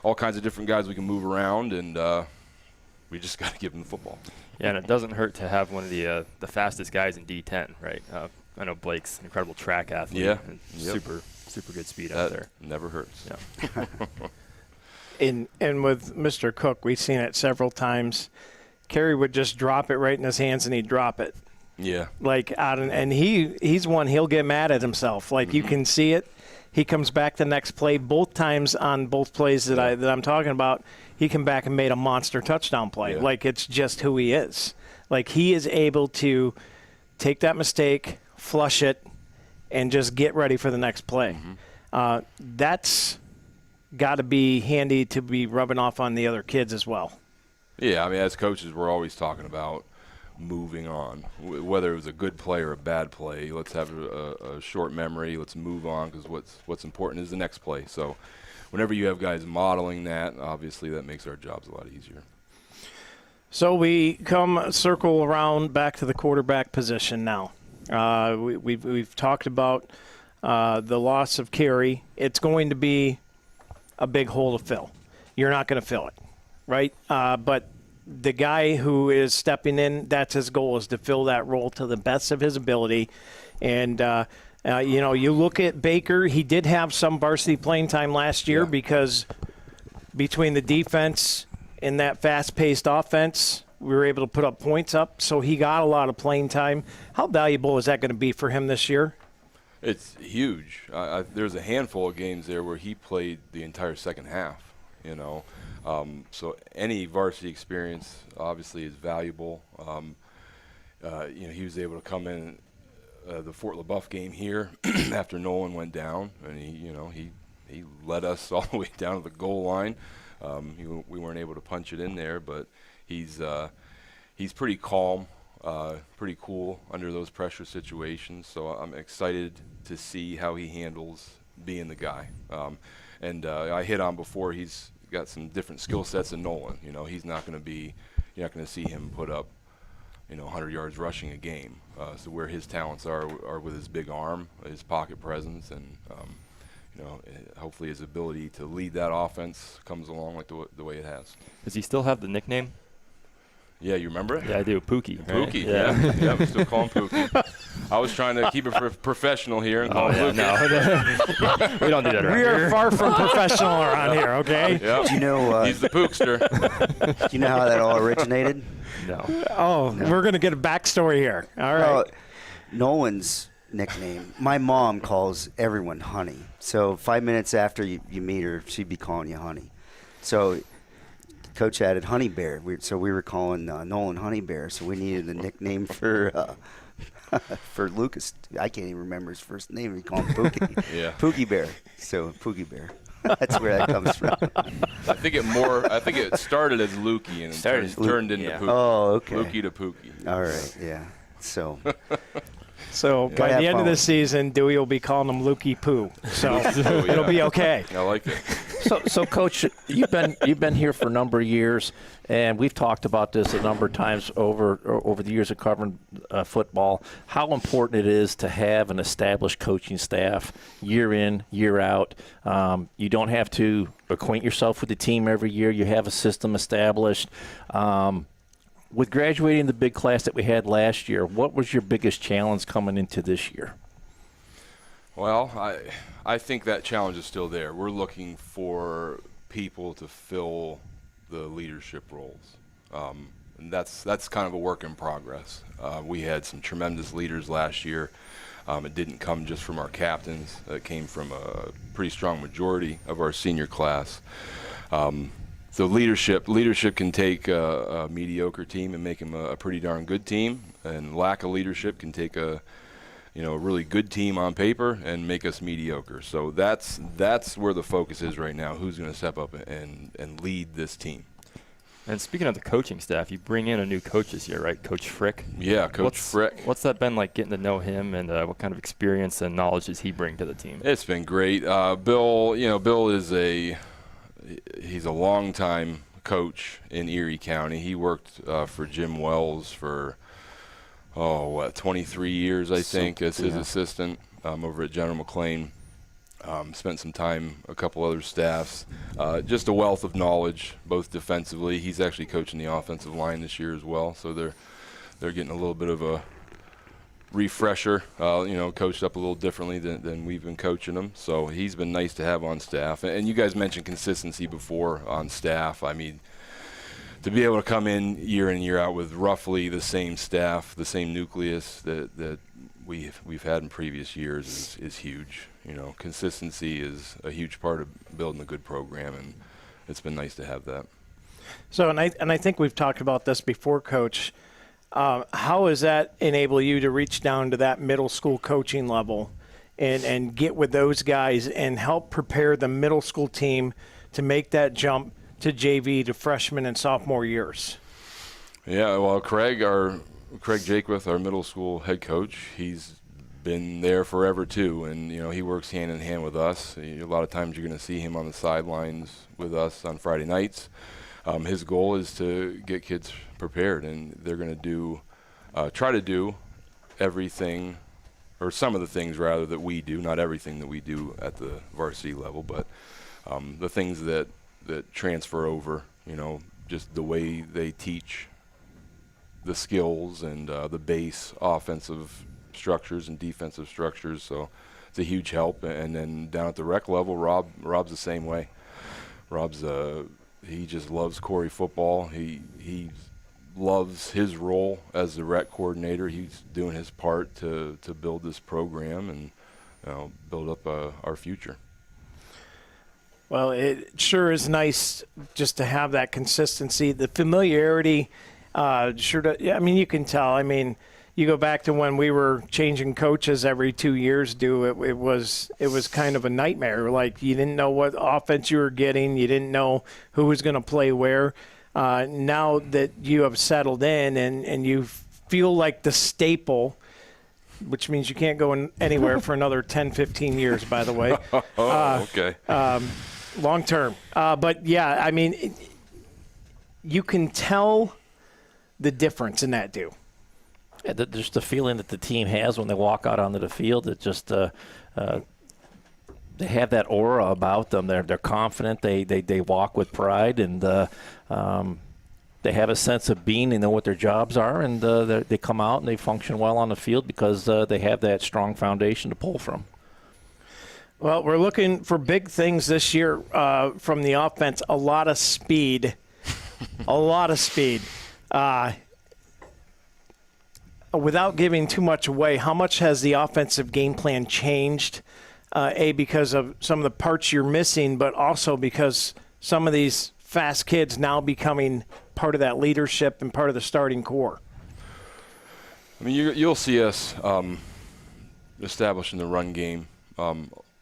all kinds of different guys we can move around, and we just got to give them the football. Yeah, and it doesn't hurt to have one of the fastest guys in D10, right? I know Blake's an incredible track athlete. Yeah. And Yep. super good speed That out there. never hurts. Yeah. And with Mr. Cook, we've seen it several times. Corry would just drop it right in his hands, and he'd drop it. Yeah. Like and he's one, he'll get mad at himself. Like you can see it. He comes back the next play. Both times on both plays that I'm talking about, he came back and made a monster touchdown play. Yeah. Like it's just who he is. Like he is able to take that mistake, flush it, and just get ready for the next play. That's got to be handy to be rubbing off on the other kids as well. Yeah, I mean, as coaches, we're always talking about moving on. Whether it was a good play or a bad play, let's have a short memory. Let's move on, because what's important is the next play. So whenever you have guys modeling that, obviously that makes our jobs a lot easier. So we come circle around back to the quarterback position now. We've talked about the loss of Corry. It's going to be a big hole to fill. You're not going to fill it, right? But the guy who is stepping in, that's his goal, is to fill that role to the best of his ability. And, you look at Baker, he did have some varsity playing time last year because between the defense and that fast-paced offense, we were able to put up points up. So he got a lot of playing time. How valuable is that going to be for him this year? It's huge. There's a handful of games there where he played the entire second half, so any varsity experience obviously is valuable. He was able to come in the Fort LaBeouf game here after Nolan went down, and he led us all the way down to the goal line. We weren't able to punch it in there, but he's pretty calm, pretty cool under those pressure situations. So I'm excited to see how he handles being the guy. I hit on before, he's got some different skill sets than Nolan. He's not going to be, you're not going to see him put up, 100 yards rushing a game. So where his talents are with his big arm, his pocket presence, and hopefully his ability to lead that offense comes along like the way it has. Does he still have the nickname? Yeah, you remember it? Yeah, I do. Pookie. Right? Pookie, yeah. We still call him Pookie. I was trying to keep it professional here and call him Pookie. No. We don't do that around We here. are far from professional around here, okay? Yep. Do you know? He's the Pookster. Do you know how that all originated? No. We're going to get a backstory here. All right. Well, Nolan's nickname, my mom calls everyone Honey. So 5 minutes after you meet her, she'd be calling you Honey. So Coach added Honey Bear. We were calling Nolan Honey Bear. So we needed a nickname for Lucas. I can't even remember his first name. We call him Pookie. Yeah. Pookie Bear. So Pookie Bear. That's where that comes from. I think it started as Lukey and turned into Pookie. Oh, okay. Lukey to Pookie. All right, yeah. So by the end of the season, Dewey will be calling him Lukey Poo. So it'll be okay. I like it. So, Coach, you've been here for a number of years, and we've talked about this a number of times over the years of covering football. How important it is to have an established coaching staff year in, year out. You don't have to acquaint yourself with the team every year. You have a system established. With graduating the big class that we had last year, what was your biggest challenge coming into this year? Well, I think that challenge is still there. We're looking for people to fill the leadership roles. And that's kind of a work in progress. We had some tremendous leaders last year. It didn't come just from our captains. It came from a pretty strong majority of our senior class. So leadership can take a mediocre team and make them a pretty darn good team, and lack of leadership can take a really good team on paper and make us mediocre. So that's where the focus is right now. Who's going to step up and lead this team? And speaking of the coaching staff, you bring in a new coach this year, right? Coach Frick. Yeah, Coach Frick. What's that been like, getting to know him, and what kind of experience and knowledge does he bring to the team? It's been great. Bill is he's a longtime coach in Erie County. He worked for Jim Wells for 23 years, I think, as his assistant over at General McLean. Spent some time, a couple other staffs. Just a wealth of knowledge, both defensively. He's actually coaching the offensive line this year as well, so they're getting a little bit of a refresher, coached up a little differently than we've been coaching him. So he's been nice to have on staff. And you guys mentioned consistency before on staff. I mean, to be able to come in and year out with roughly the same staff, the same nucleus that we've had in previous years is huge. Consistency is a huge part of building a good program, and it's been nice to have that. So, and I think we've talked about this before, Coach. How does that enable you to reach down to that middle school coaching level and get with those guys and help prepare the middle school team to make that jump to JV to freshman and sophomore years? Yeah, well, Craig Jakewith, our middle school head coach, he's been there forever too, and he works hand in hand with us. A lot of times you're going to see him on the sidelines with us on Friday nights. His goal is to get kids prepared, and they're going to try to do everything, or some of the things rather, that we do. Not everything that we do at the varsity level, but the things that transfer over. Just the way they teach the skills and the base offensive structures and defensive structures. So it's a huge help. And then down at the rec level, Rob's the same way. Rob's he just loves Corry football. He loves his role as the rec coordinator. He's doing his part to build this program and build up our future. Well, it sure is nice just to have that consistency, the familiarity. You can tell. You go back to when we were changing coaches every 2 years. It was kind of a nightmare. Like, you didn't know what offense you were getting. You didn't know who was going to play where. Now that you have settled in and you feel like the staple, which means you can't go anywhere for another 10, 15 years, by the way. Okay. Long term. But, yeah, you can tell the difference in that, Yeah, just the feeling that the team has when they walk out onto the field. It just they have that aura about them. They're confident. They walk with pride, and they have a sense of being. They know what their jobs are, and they come out and they function well on the field because they have that strong foundation to pull from. Well, we're looking for big things this year from the offense. A lot of speed. A lot of speed. Without giving too much away, how much has the offensive game plan changed? Because of some of the parts you're missing, but also because some of these fast kids now becoming part of that leadership and part of the starting core. You'll see us establishing the run game a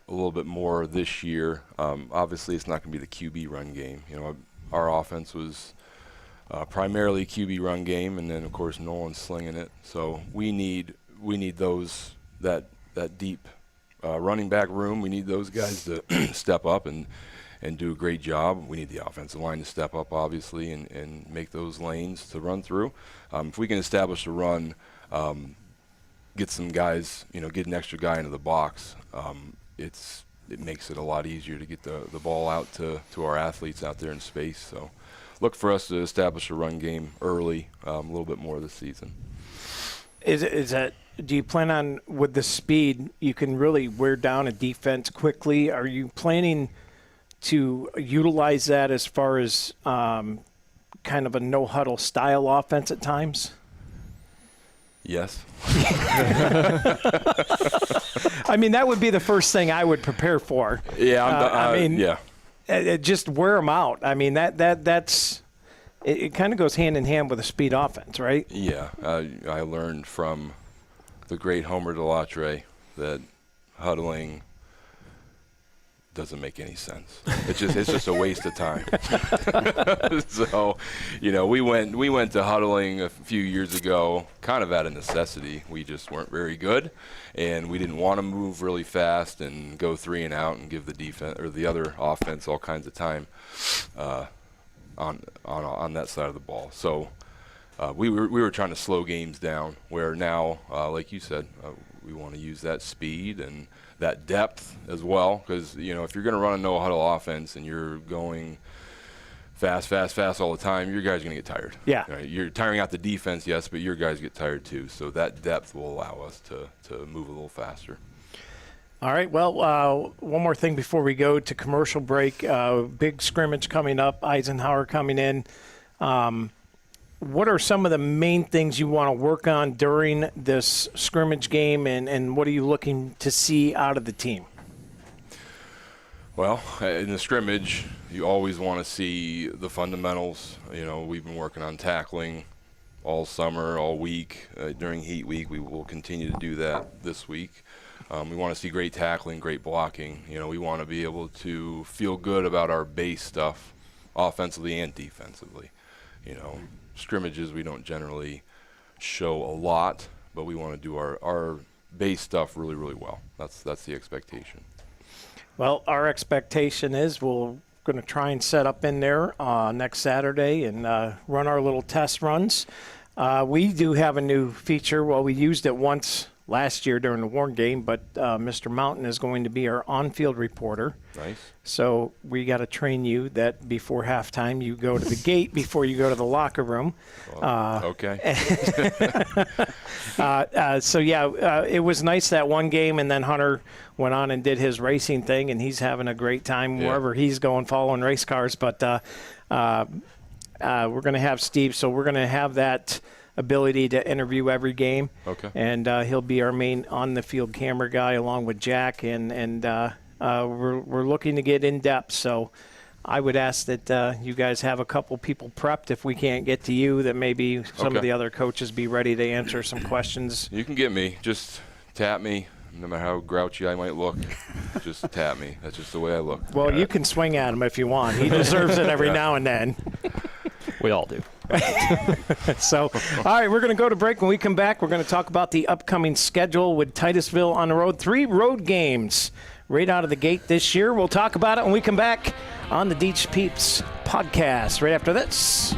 little bit more this year. Obviously, it's not going to be the QB run game. Our offense was primarily QB run game, and then of course Nolan's slinging it. So we need that deep running back room. We need those guys to step up and do a great job. We need the offensive line to step up, obviously, and make those lanes to run through. If we can establish a run, get some guys, get an extra guy into the box, it makes it a lot easier to get the ball out to our athletes out there in space. So look for us to establish a run game early, a little bit more this season. Do you plan on, with the speed, you can really wear down a defense quickly? Are you planning to utilize that as far as kind of a no-huddle style offense at times? Yes. That would be the first thing I would prepare for. Yeah. Yeah. Just wear them out. That's it kind of goes hand in hand with a speed offense, right? Yeah. I learned from the great Homer DeLatre that huddling doesn't make any sense. It's just a waste of time. So, we went to huddling a few years ago, kind of out of necessity. We just weren't very good, and we didn't want to move really fast and go 3 and out and give the defense or the other offense all kinds of time on that side of the ball. So we were trying to slow games down. Where now, like you said, we want to use that speed and that depth as well, because if you're going to run a no huddle offense and you're going fast all the time, your guys are going to get tired. Yeah. Right? You're tiring out the defense, yes, but your guys get tired too. So that depth will allow us to move a little faster. All right. Well, one more thing before we go to commercial break. Big scrimmage coming up. Eisenhower coming in. What are some of the main things you want to work on during this scrimmage game, and what are you looking to see out of the team? Well, in the scrimmage, you always want to see the fundamentals. You know, we've been working on tackling all summer, all week. During Heat Week, we will continue to do that this week. We want to see great tackling, great blocking. You know, we want to be able to feel good about our base stuff, offensively and defensively. You know, scrimmages we don't generally show a lot, but we want to do our base stuff really, really well. That's the expectation. Well, our expectation is we're going to try and set up in there next Saturday and run our little test runs. We do have a new feature. Well, we used it once last year during the Warren game, but Mr. Mountain is going to be our on-field reporter. Nice. So we got to train you that before halftime you go to the gate before you go to the locker room. Okay. It was nice that one game, and then Hunter went on and did his racing thing, and he's having a great time wherever he's going following race cars. But we're going to have Steve, so we're going to have that ability to interview every game. Okay. And he'll be our main on-the-field camera guy along with Jack, and we're looking to get in depth. So I would ask that you guys have a couple people prepped if we can't get to you, that maybe some of the other coaches be ready to answer some questions. You can get me. Just tap me. No matter how grouchy I might look, just tap me. That's just the way I look. Well, you can swing at him if you want. He deserves it every now and then. We all do. So, all right, we're going to go to break. When we come back, we're going to talk about the upcoming schedule with Titusville on the road. 3 road games right out of the gate this year. We'll talk about it when we come back on the Deej Peeps podcast right after this.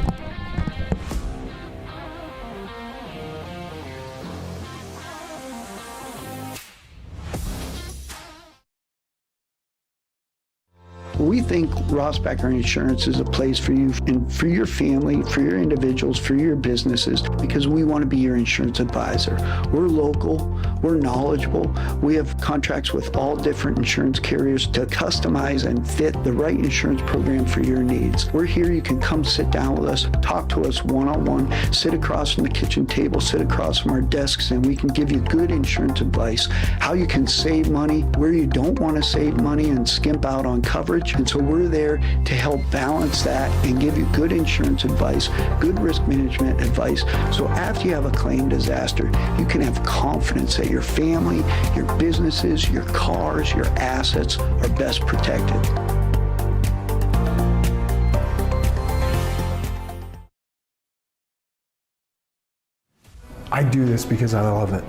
We think Rossbacker Insurance is a place for you and for your family, for your individuals, for your businesses, because we want to be your insurance advisor. We're local, we're knowledgeable, we have contracts with all different insurance carriers to customize and fit the right insurance program for your needs. We're here, you can come sit down with us, talk to us one-on-one, sit across from the kitchen table, sit across from our desks, and we can give you good insurance advice, how you can save money, where you don't want to save money and skimp out on coverage. And so we're there to help balance that and give you good insurance advice, good risk management advice. So after you have a claim disaster, you can have confidence that your family, your businesses, your cars, your assets are best protected. I do this because I love it.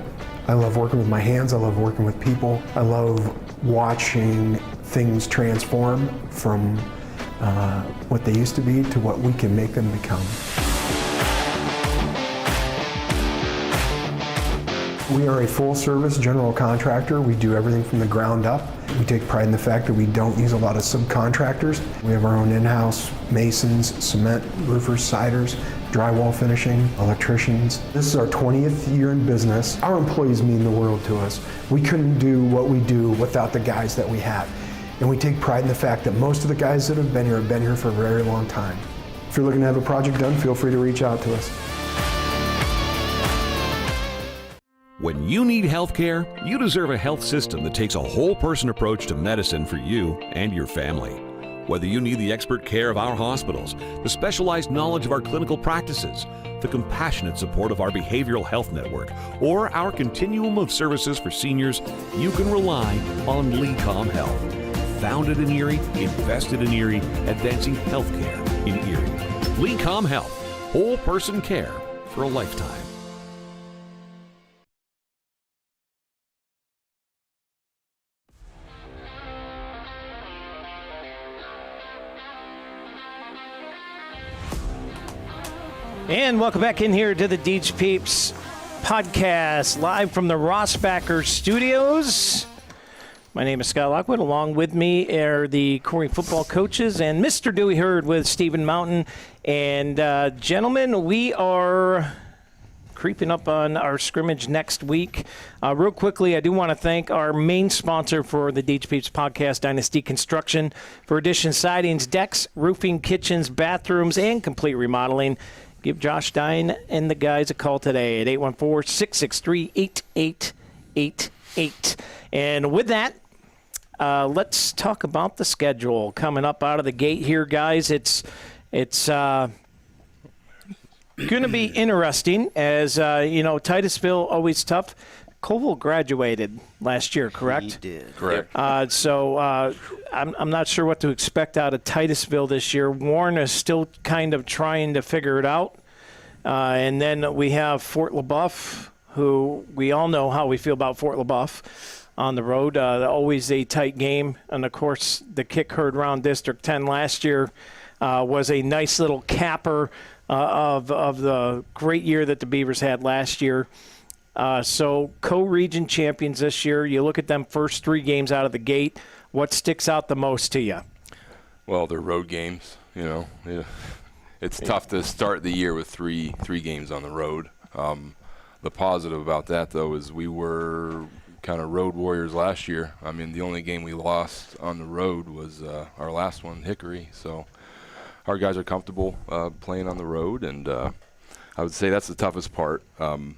I love working with my hands. I love working with people. I love watching things transform from what they used to be to what we can make them become. We are a full-service general contractor. We do everything from the ground up. We take pride in the fact that we don't use a lot of subcontractors. We have our own in-house masons, cement, roofers, siders, drywall finishing, electricians. This is our 20th year in business. Our employees mean the world to us. We couldn't do what we do without the guys that we have. And we take pride in the fact that most of the guys that have been here for a very long time. If you're looking to have a project done, feel free to reach out to us. When you need health care, you deserve a health system that takes a whole-person approach to medicine for you and your family. Whether you need the expert care of our hospitals, the specialized knowledge of our clinical practices, the compassionate support of our behavioral health network, or our continuum of services for seniors, you can rely on LECOM Health. Founded in Erie, invested in Erie, advancing healthcare in Erie. LECOM Health, whole-person care for a lifetime. And welcome back in here to the Deej Peeps podcast, live from the Rossbacker Studios. My name is Scott Lockwood. Along with me are the Corry football coaches and Mr. Dewey Hurd with Stephen Mountain. And, gentlemen, we are creeping up on our scrimmage next week. Real quickly, I do want to thank our main sponsor for the Deej Peeps podcast, Dynasty Construction, for addition sidings, decks, roofing, kitchens, bathrooms, and complete remodeling. Give Josh Dine and the guys a call today at 814-663-8888. And with that, let's talk about the schedule coming up out of the gate here, guys. It's going to be interesting as, Titusville, always tough. Colville graduated last year, correct? He did. Correct. I'm not sure what to expect out of Titusville this year. Warren is still kind of trying to figure it out. And then we have Fort LaBeouf, who we all know how we feel about Fort LaBeouf on the road. Always a tight game. And, of course, the kick heard around District 10 last year was a nice little capper of the great year that the Beavers had last year. So co-region champions this year. You look at them first 3 games out of the gate. What sticks out the most to you? Well, they're road games. It's tough to start the year with three games on the road. The positive about that, though, is we were kind of road warriors last year. I mean, the only game we lost on the road was our last one, Hickory. So our guys are comfortable playing on the road, and I would say that's the toughest part. And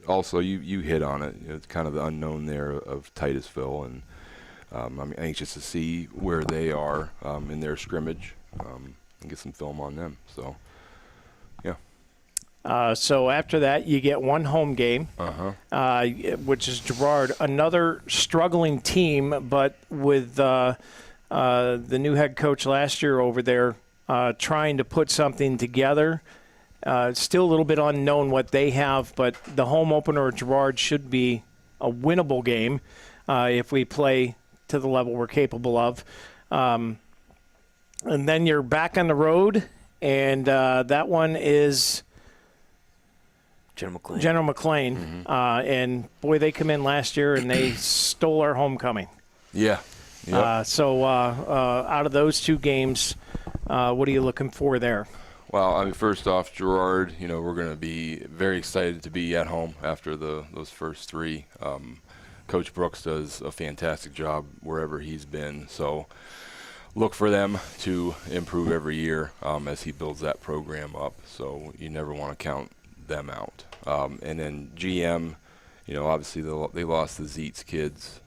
also, you hit on it. It's kind of the unknown there of Titusville, and I'm anxious to see where they are in their scrimmage and get some film on them. So, yeah. So after that, you get one home game, which is Girard, another struggling team, but with the new head coach last year over there trying to put something together. Still a little bit unknown what they have, but the home opener at Girard should be a winnable game if we play to the level we're capable of. And then you're back on the road, and that one is General McLean. And, boy, they come in last year, and they stole our homecoming. Yeah. Yep. So out of those 2 games, what are you looking for there? Well, I mean, first off, Girard, we're going to be very excited to be at home after those first 3. Coach Brooks does a fantastic job wherever he's been. So look for them to improve every year as he builds that program up. So you never want to count them out. And then GM, obviously they lost the Zeitz kids.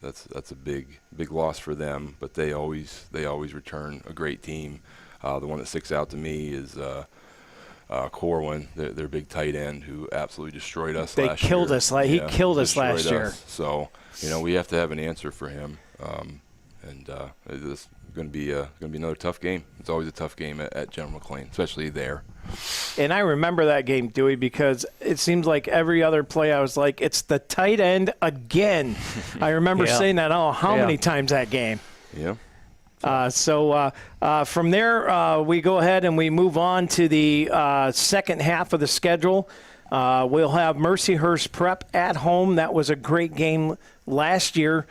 That's a big loss for them, but they always return a great team. The one that sticks out to me is Corwin, their big tight end, who absolutely destroyed us last year. He killed us last year. So, we have to have an answer for him. And it's going to be another tough game. It's always a tough game at General McLean, especially there. And I remember that game, Dewey, because it seems like every other play I was like, it's the tight end again. I remember saying that how many times that game. Yeah. So from there, we go ahead and we move on to the second half of the schedule. We'll have Mercyhurst Prep at home. That was a great game last year.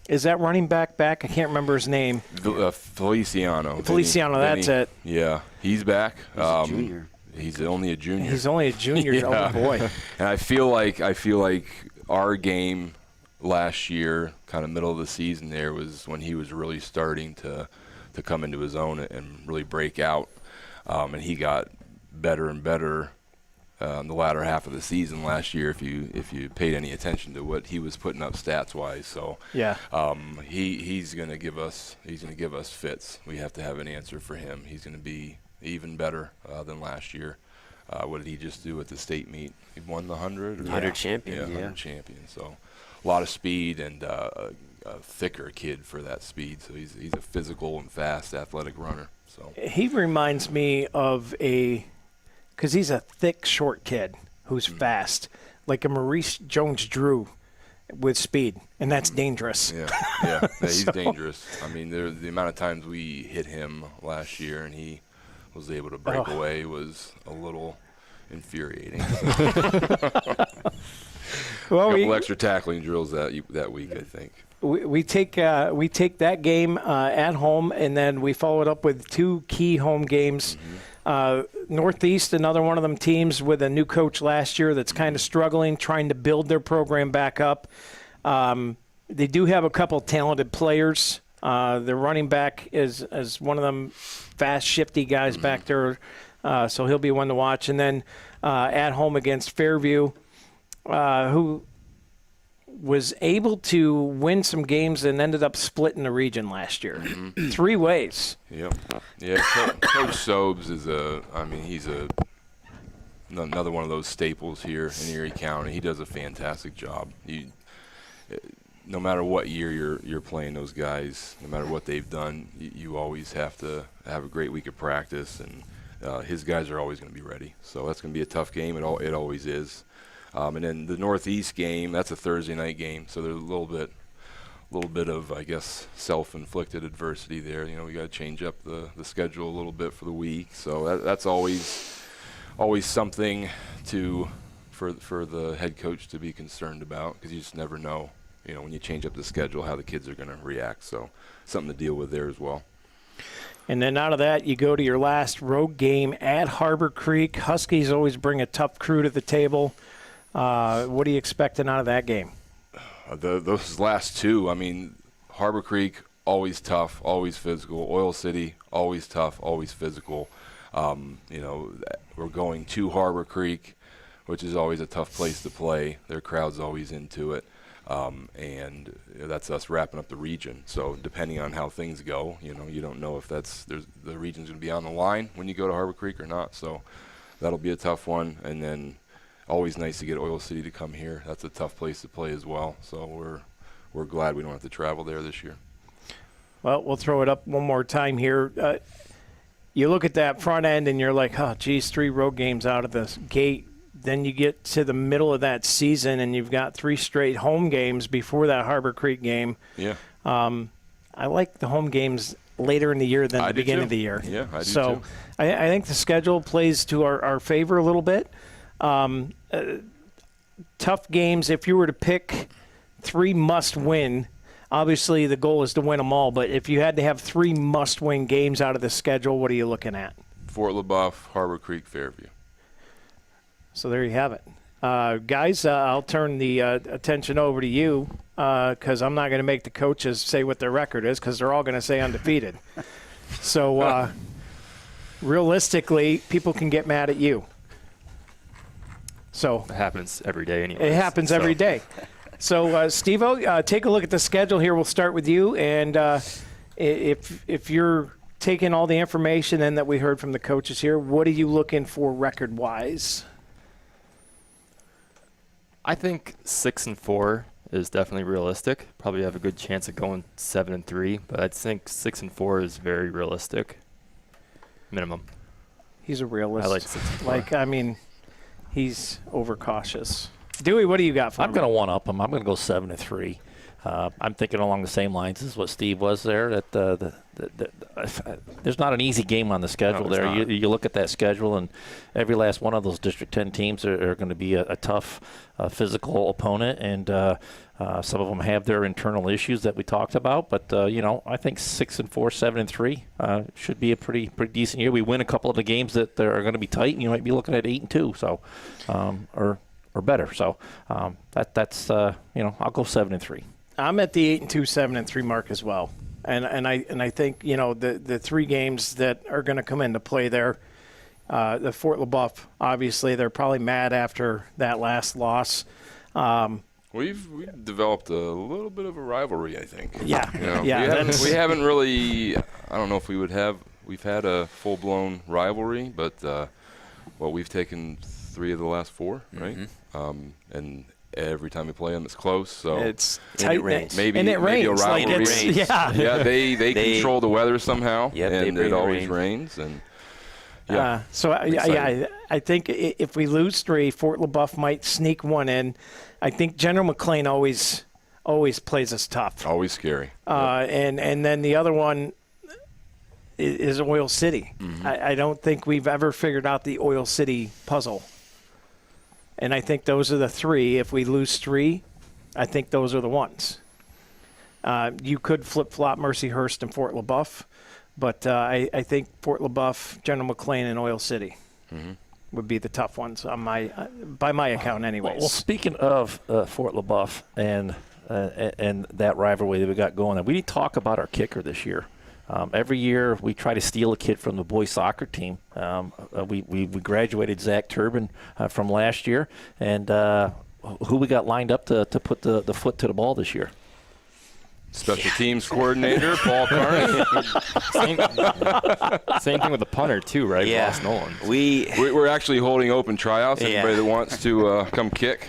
Is that running back? I can't remember his name. Feliciano. That's it. Yeah, he's back. He's a junior. He's only a junior. He's only a junior. Yeah. Oh, boy. And I feel like our game last year, kind of middle of the season there, was when he was really starting to come into his own and really break out. And he got better and better in the latter half of the season last year, if you paid any attention to what he was putting up stats wise. So yeah, he's going to give us fits. We have to have an answer for him. He's going to be even better than last year. What did he just do at the state meet? He won the 100? 100 champion. Yeah, 100 champion. So a lot of speed and a thicker kid for that speed. So he's a physical and fast athletic runner. So he reminds me of because he's a thick, short kid who's fast, like a Maurice Jones-Drew with speed, and that's dangerous. Yeah, he's dangerous. I mean, the amount of times we hit him last year and he was able to break away was a little infuriating. Well, a couple extra tackling drills that week, I think. We take that game at home, and then we follow it up with 2 key home games. Northeast, another one of them teams with a new coach last year that's kind of struggling, trying to build their program back up. They do have a couple talented players. Their running back is one of them fast, shifty guys back there, so he'll be one to watch. And then at home against Fairview, who was able to win some games and ended up splitting the region last year. 3 ways. Yep. Yeah, Coach Sobes is he's another one of those staples here in Erie County. He does a fantastic job. No matter what year you're playing those guys, no matter what they've done, you always have to have a great week of practice, and his guys are always going to be ready. So that's going to be a tough game. It always is. And then the Northeast game, that's a Thursday night game, so there's a little bit of, I guess, self-inflicted adversity there. You know, we got to change up the schedule a little bit for the week, so that's always something for the head coach to be concerned about, because you just never know, you know, when you change up the schedule how the kids are going to react. So something to deal with there as well. And then out of that, you go to your last road game at Harbor Creek. Huskies always bring a tough crew to the table. What are you expecting out of that game? Those last 2, I mean, Harbor Creek, always tough, always physical. Oil City, always tough, always physical. You know, we're going to Harbor Creek, which is always a tough place to play. Their crowd's always into it. And that's us wrapping up the region. So depending on how things go, you know, you don't know if the region's going to be on the line when you go to Harbor Creek or not. So that'll be a tough one. And then always nice to get Oil City to come here. That's a tough place to play as well. So we're glad we don't have to travel there this year. Well, we'll throw it up one more time here. You look at that front end and you're like, oh, geez, 3 road games out of the gate. Then you get to the middle of that season and you've got 3 straight home games before that Harbor Creek game. Yeah. I like the home games later in the year than the beginning of the year. Yeah, I do so too. I think the schedule plays to our favor a little bit. Tough games. If you were to pick 3 must-win, obviously the goal is to win them all, but if you had to have 3 must-win games out of the schedule, what are you looking at? Fort LaBeouf, Harbor Creek, Fairview. So there you have it. Guys, I'll turn the attention over to you because I'm not going to make the coaches say what their record is because they're all going to say undefeated. So realistically, people can get mad at you. So It happens every day anyway. It happens every day. So, Steve-O, take a look at the schedule here. We'll start with you. And if you're taking all the information in that we heard from the coaches here, what are you looking for record-wise? I think 6-4 is definitely realistic. Probably have a good chance of going 7-3, but I think 6-4 is very realistic. Minimum. He's a realist. I like 6-4. He's overcautious. Dewey, what do you got for I'm me? going to one-up him. I'm going to go 7-3. I'm thinking along the same lines as what Steve was there. That there's not an easy game on the schedule there. You look at that schedule, and every last one of those District 10 teams are going to be a tough physical opponent, and some of them have their internal issues that we talked about. But I think 6-4, 7-3 should be a pretty decent year. We win a couple of the games that are going to be tight, and you might be looking at 8-2, so or better. So that's I'll go 7-3. I'm at the 8-2, 7-3 mark as well, and I think the 3 games that are going to come into play there, the Fort LaBeouf, obviously they're probably mad after that last loss. We've developed a little bit of a rivalry, I think. Yeah, we haven't really. I don't know if we've had a full-blown rivalry, but we've taken 3 of the last 4, right? And every time we play them, it's close. So it's tight. Maybe and it maybe rains. a rivalry. Yeah, they control the weather somehow, and it always rain. rains. And I think if we lose 3, Fort LaBeouf might sneak one in. I think General McLean always plays us tough. Always scary. And then the other one is Oil City. I don't think we've ever figured out the Oil City puzzle And I think those are the three. If we lose three, I think those are the ones. You could flip-flop Mercyhurst and Fort LaBeouf, but I think Fort LaBeouf, General McLean, and Oil City would be the tough ones on by my account anyways. Well, speaking of Fort LaBeouf and that rivalry that we got going, we need to talk about our kicker this year. Every year we try to steal a kid from the boys soccer team. We graduated Zach Turbin from last year, and who we got lined up to put the foot to the ball this year? Special teams coordinator, Paul Carney. Same thing with the punter, too, right? Yeah. Ross Nolan. We're actually holding open tryouts. Anybody that wants to come kick.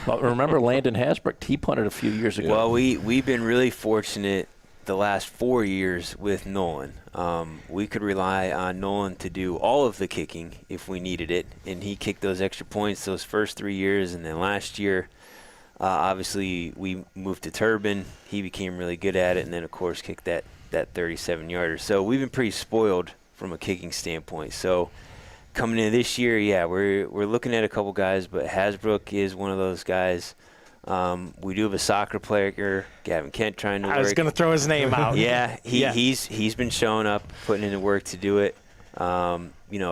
Well, remember Landon Hasbrook? He punted a few years ago. Well, we've been really fortunate the last 4 years with Nolan. We could rely on Nolan to do all of the kicking if we needed it, and he kicked those extra points those first 3 years, and then last year, obviously, we moved to Turbin. He became really good at it, and then, of course, kicked that 37-yarder. So we've been pretty spoiled from a kicking standpoint. So coming into this year, yeah, we're looking at a couple guys, but Hasbrook is one of those guys. We do have a soccer player, Gavin Kent, trying to work. I was going to throw his name out. Yeah, he's been showing up, putting in the work to do it. A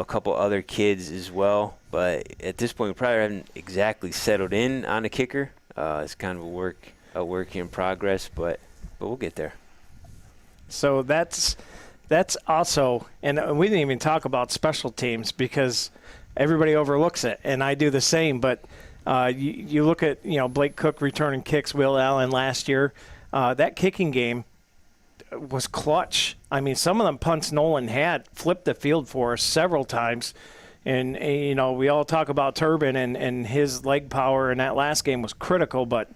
couple other kids as well. But at this point, we probably haven't exactly settled in on a kicker. It's kind of a work in progress, but we'll get there. So that's also, and we didn't even talk about special teams because everybody overlooks it, and I do the same. But you look at Blake Cook returning kicks, Will Allen last year. That kicking game was clutch. I mean, some of them punts Nolan had flipped the field for us several times. And, we all talk about Turbin and his leg power, and that last game was critical. But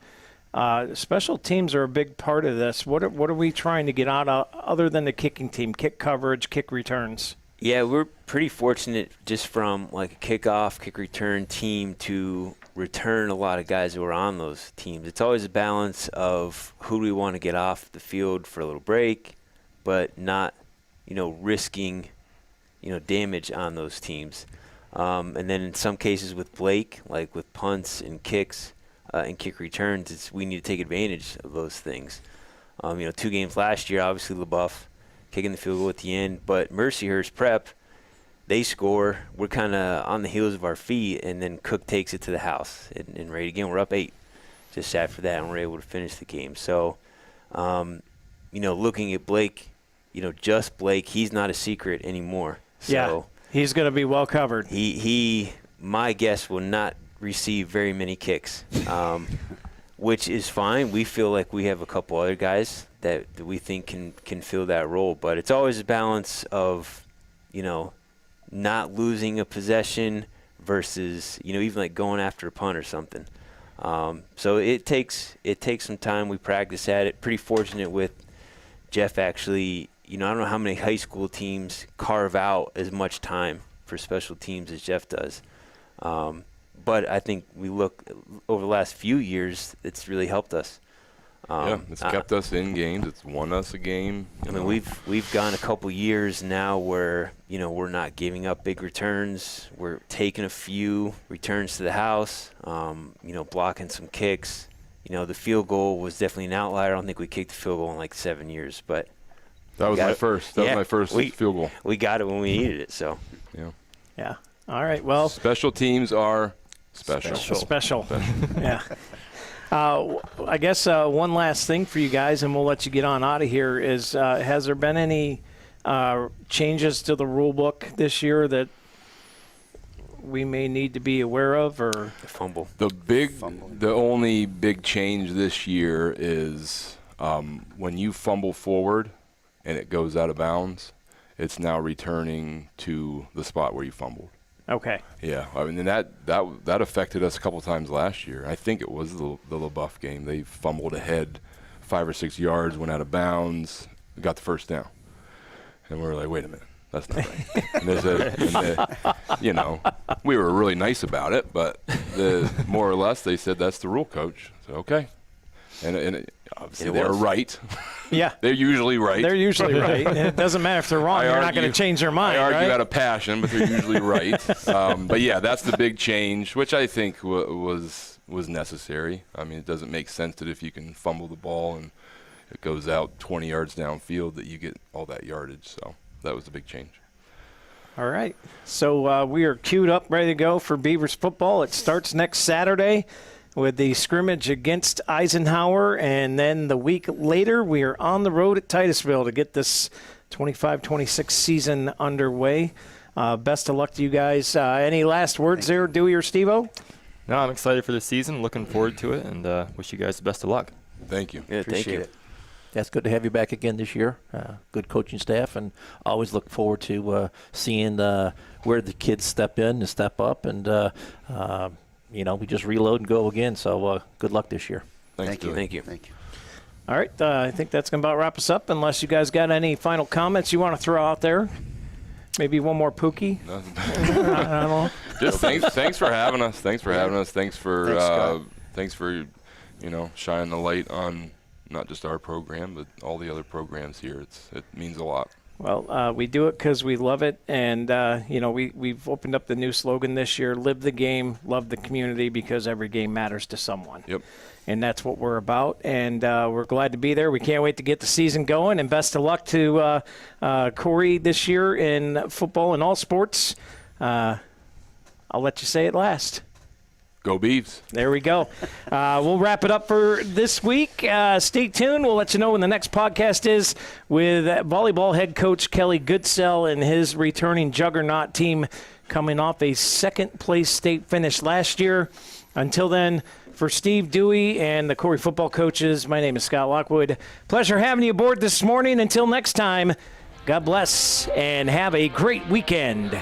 special teams are a big part of this. What are we trying to get out of other than the kicking team, kick coverage, kick returns? Yeah, we're pretty fortunate just from like a kickoff, kick return team to return a lot of guys who are on those teams. It's always a balance of who do we want to get off the field for a little break, but not, risking, damage on those teams. And then in some cases with Blake, like with punts and kicks and kick returns, we need to take advantage of those things. 2 games last year, obviously LaBeouf kicking the field goal at the end, but Mercyhurst Prep, they score. We're kind of on the heels of our feet, and then Cook takes it to the house and right again. We're up 8 just after that, and we're able to finish the game. So, looking at Blake, just Blake, he's not a secret anymore. So yeah, he's going to be well covered. He my guess, will not receive very many kicks, which is fine. We feel like we have a couple other guys that we think can fill that role. But it's always a balance of, not losing a possession versus, even like going after a punt or something. So it takes some time. We practice at it. Pretty fortunate with Jeff actually. I don't know how many high school teams carve out as much time for special teams as Jeff does. But I think we look over the last few years, it's really helped us. It's kept us in games. It's won us a game. I mean, we've gone a couple years now where, we're not giving up big returns. We're taking a few returns to the house, blocking some kicks. The field goal was definitely an outlier. I don't think we kicked the field goal in like 7 years, but that was my first. That was my first field goal. We got it when we needed it, so. Yeah. All right, well. Special teams are special. Special. Yeah. I guess one last thing for you guys, and we'll let you get on out of here, is has there been any changes to the rule book this year that we may need to be aware of, or the fumble? The only big change this year is when you fumble forward and it goes out of bounds, it's now returning to the spot where you fumbled. Okay. Yeah, I mean, and that affected us a couple times last year. I think it was the LaBeouf game. They fumbled ahead 5 or 6 yards, went out of bounds, got the first down. And we were like, wait a minute, that's not right. And they said, we were really nice about it, but more or less they said, that's the rule, coach. So, okay. And obviously they're right. Yeah. They're usually right. They're usually right. And it doesn't matter if they're wrong. You're not going to change their mind, I argue right? out of passion, but they're usually right. But, yeah, that's the big change, which I think was necessary. I mean, it doesn't make sense that if you can fumble the ball and it goes out 20 yards downfield that you get all that yardage. So that was the big change. All right. So we are queued up, ready to go for Beavers football. It starts next Saturday with the scrimmage against Eisenhower, and then the week later we are on the road at Titusville to get this 25-26 season underway. Best of luck to you guys. Any last words there, Dewey or Steve-O? No, I'm excited for the season, looking forward to it, and wish you guys the best of luck. Thank you. Yeah, Appreciate thank you. it. That's good to have you back again this year. Good coaching staff, and always look forward to seeing where the kids step in and step up, and we just reload and go again. So good luck this year. Thank you. Thank you. Thank you. All right. I think that's going to about wrap us up, unless you guys got any final comments you want to throw out there. Maybe one more Pookie. I don't know. Just thanks for having us. Thanks for having us. Thanks for shining the light on not just our program, but all the other programs here. It means a lot. Well, we do it because we love it, and we've opened up the new slogan this year: "Live the game, love the community," because every game matters to someone. Yep. And that's what we're about, and we're glad to be there. We can't wait to get the season going, and best of luck to Corry this year in football and all sports. I'll let you say it last. Go Beavs. There we go. We'll wrap it up for this week. Stay tuned. We'll let you know when the next podcast is with volleyball head coach Kelly Goodwill and his returning juggernaut team coming off a second-place state finish last year. Until then, for Steve, Dewey, and the Corry football coaches, my name is Scott Lockwood. Pleasure having you aboard this morning. Until next time, God bless and have a great weekend.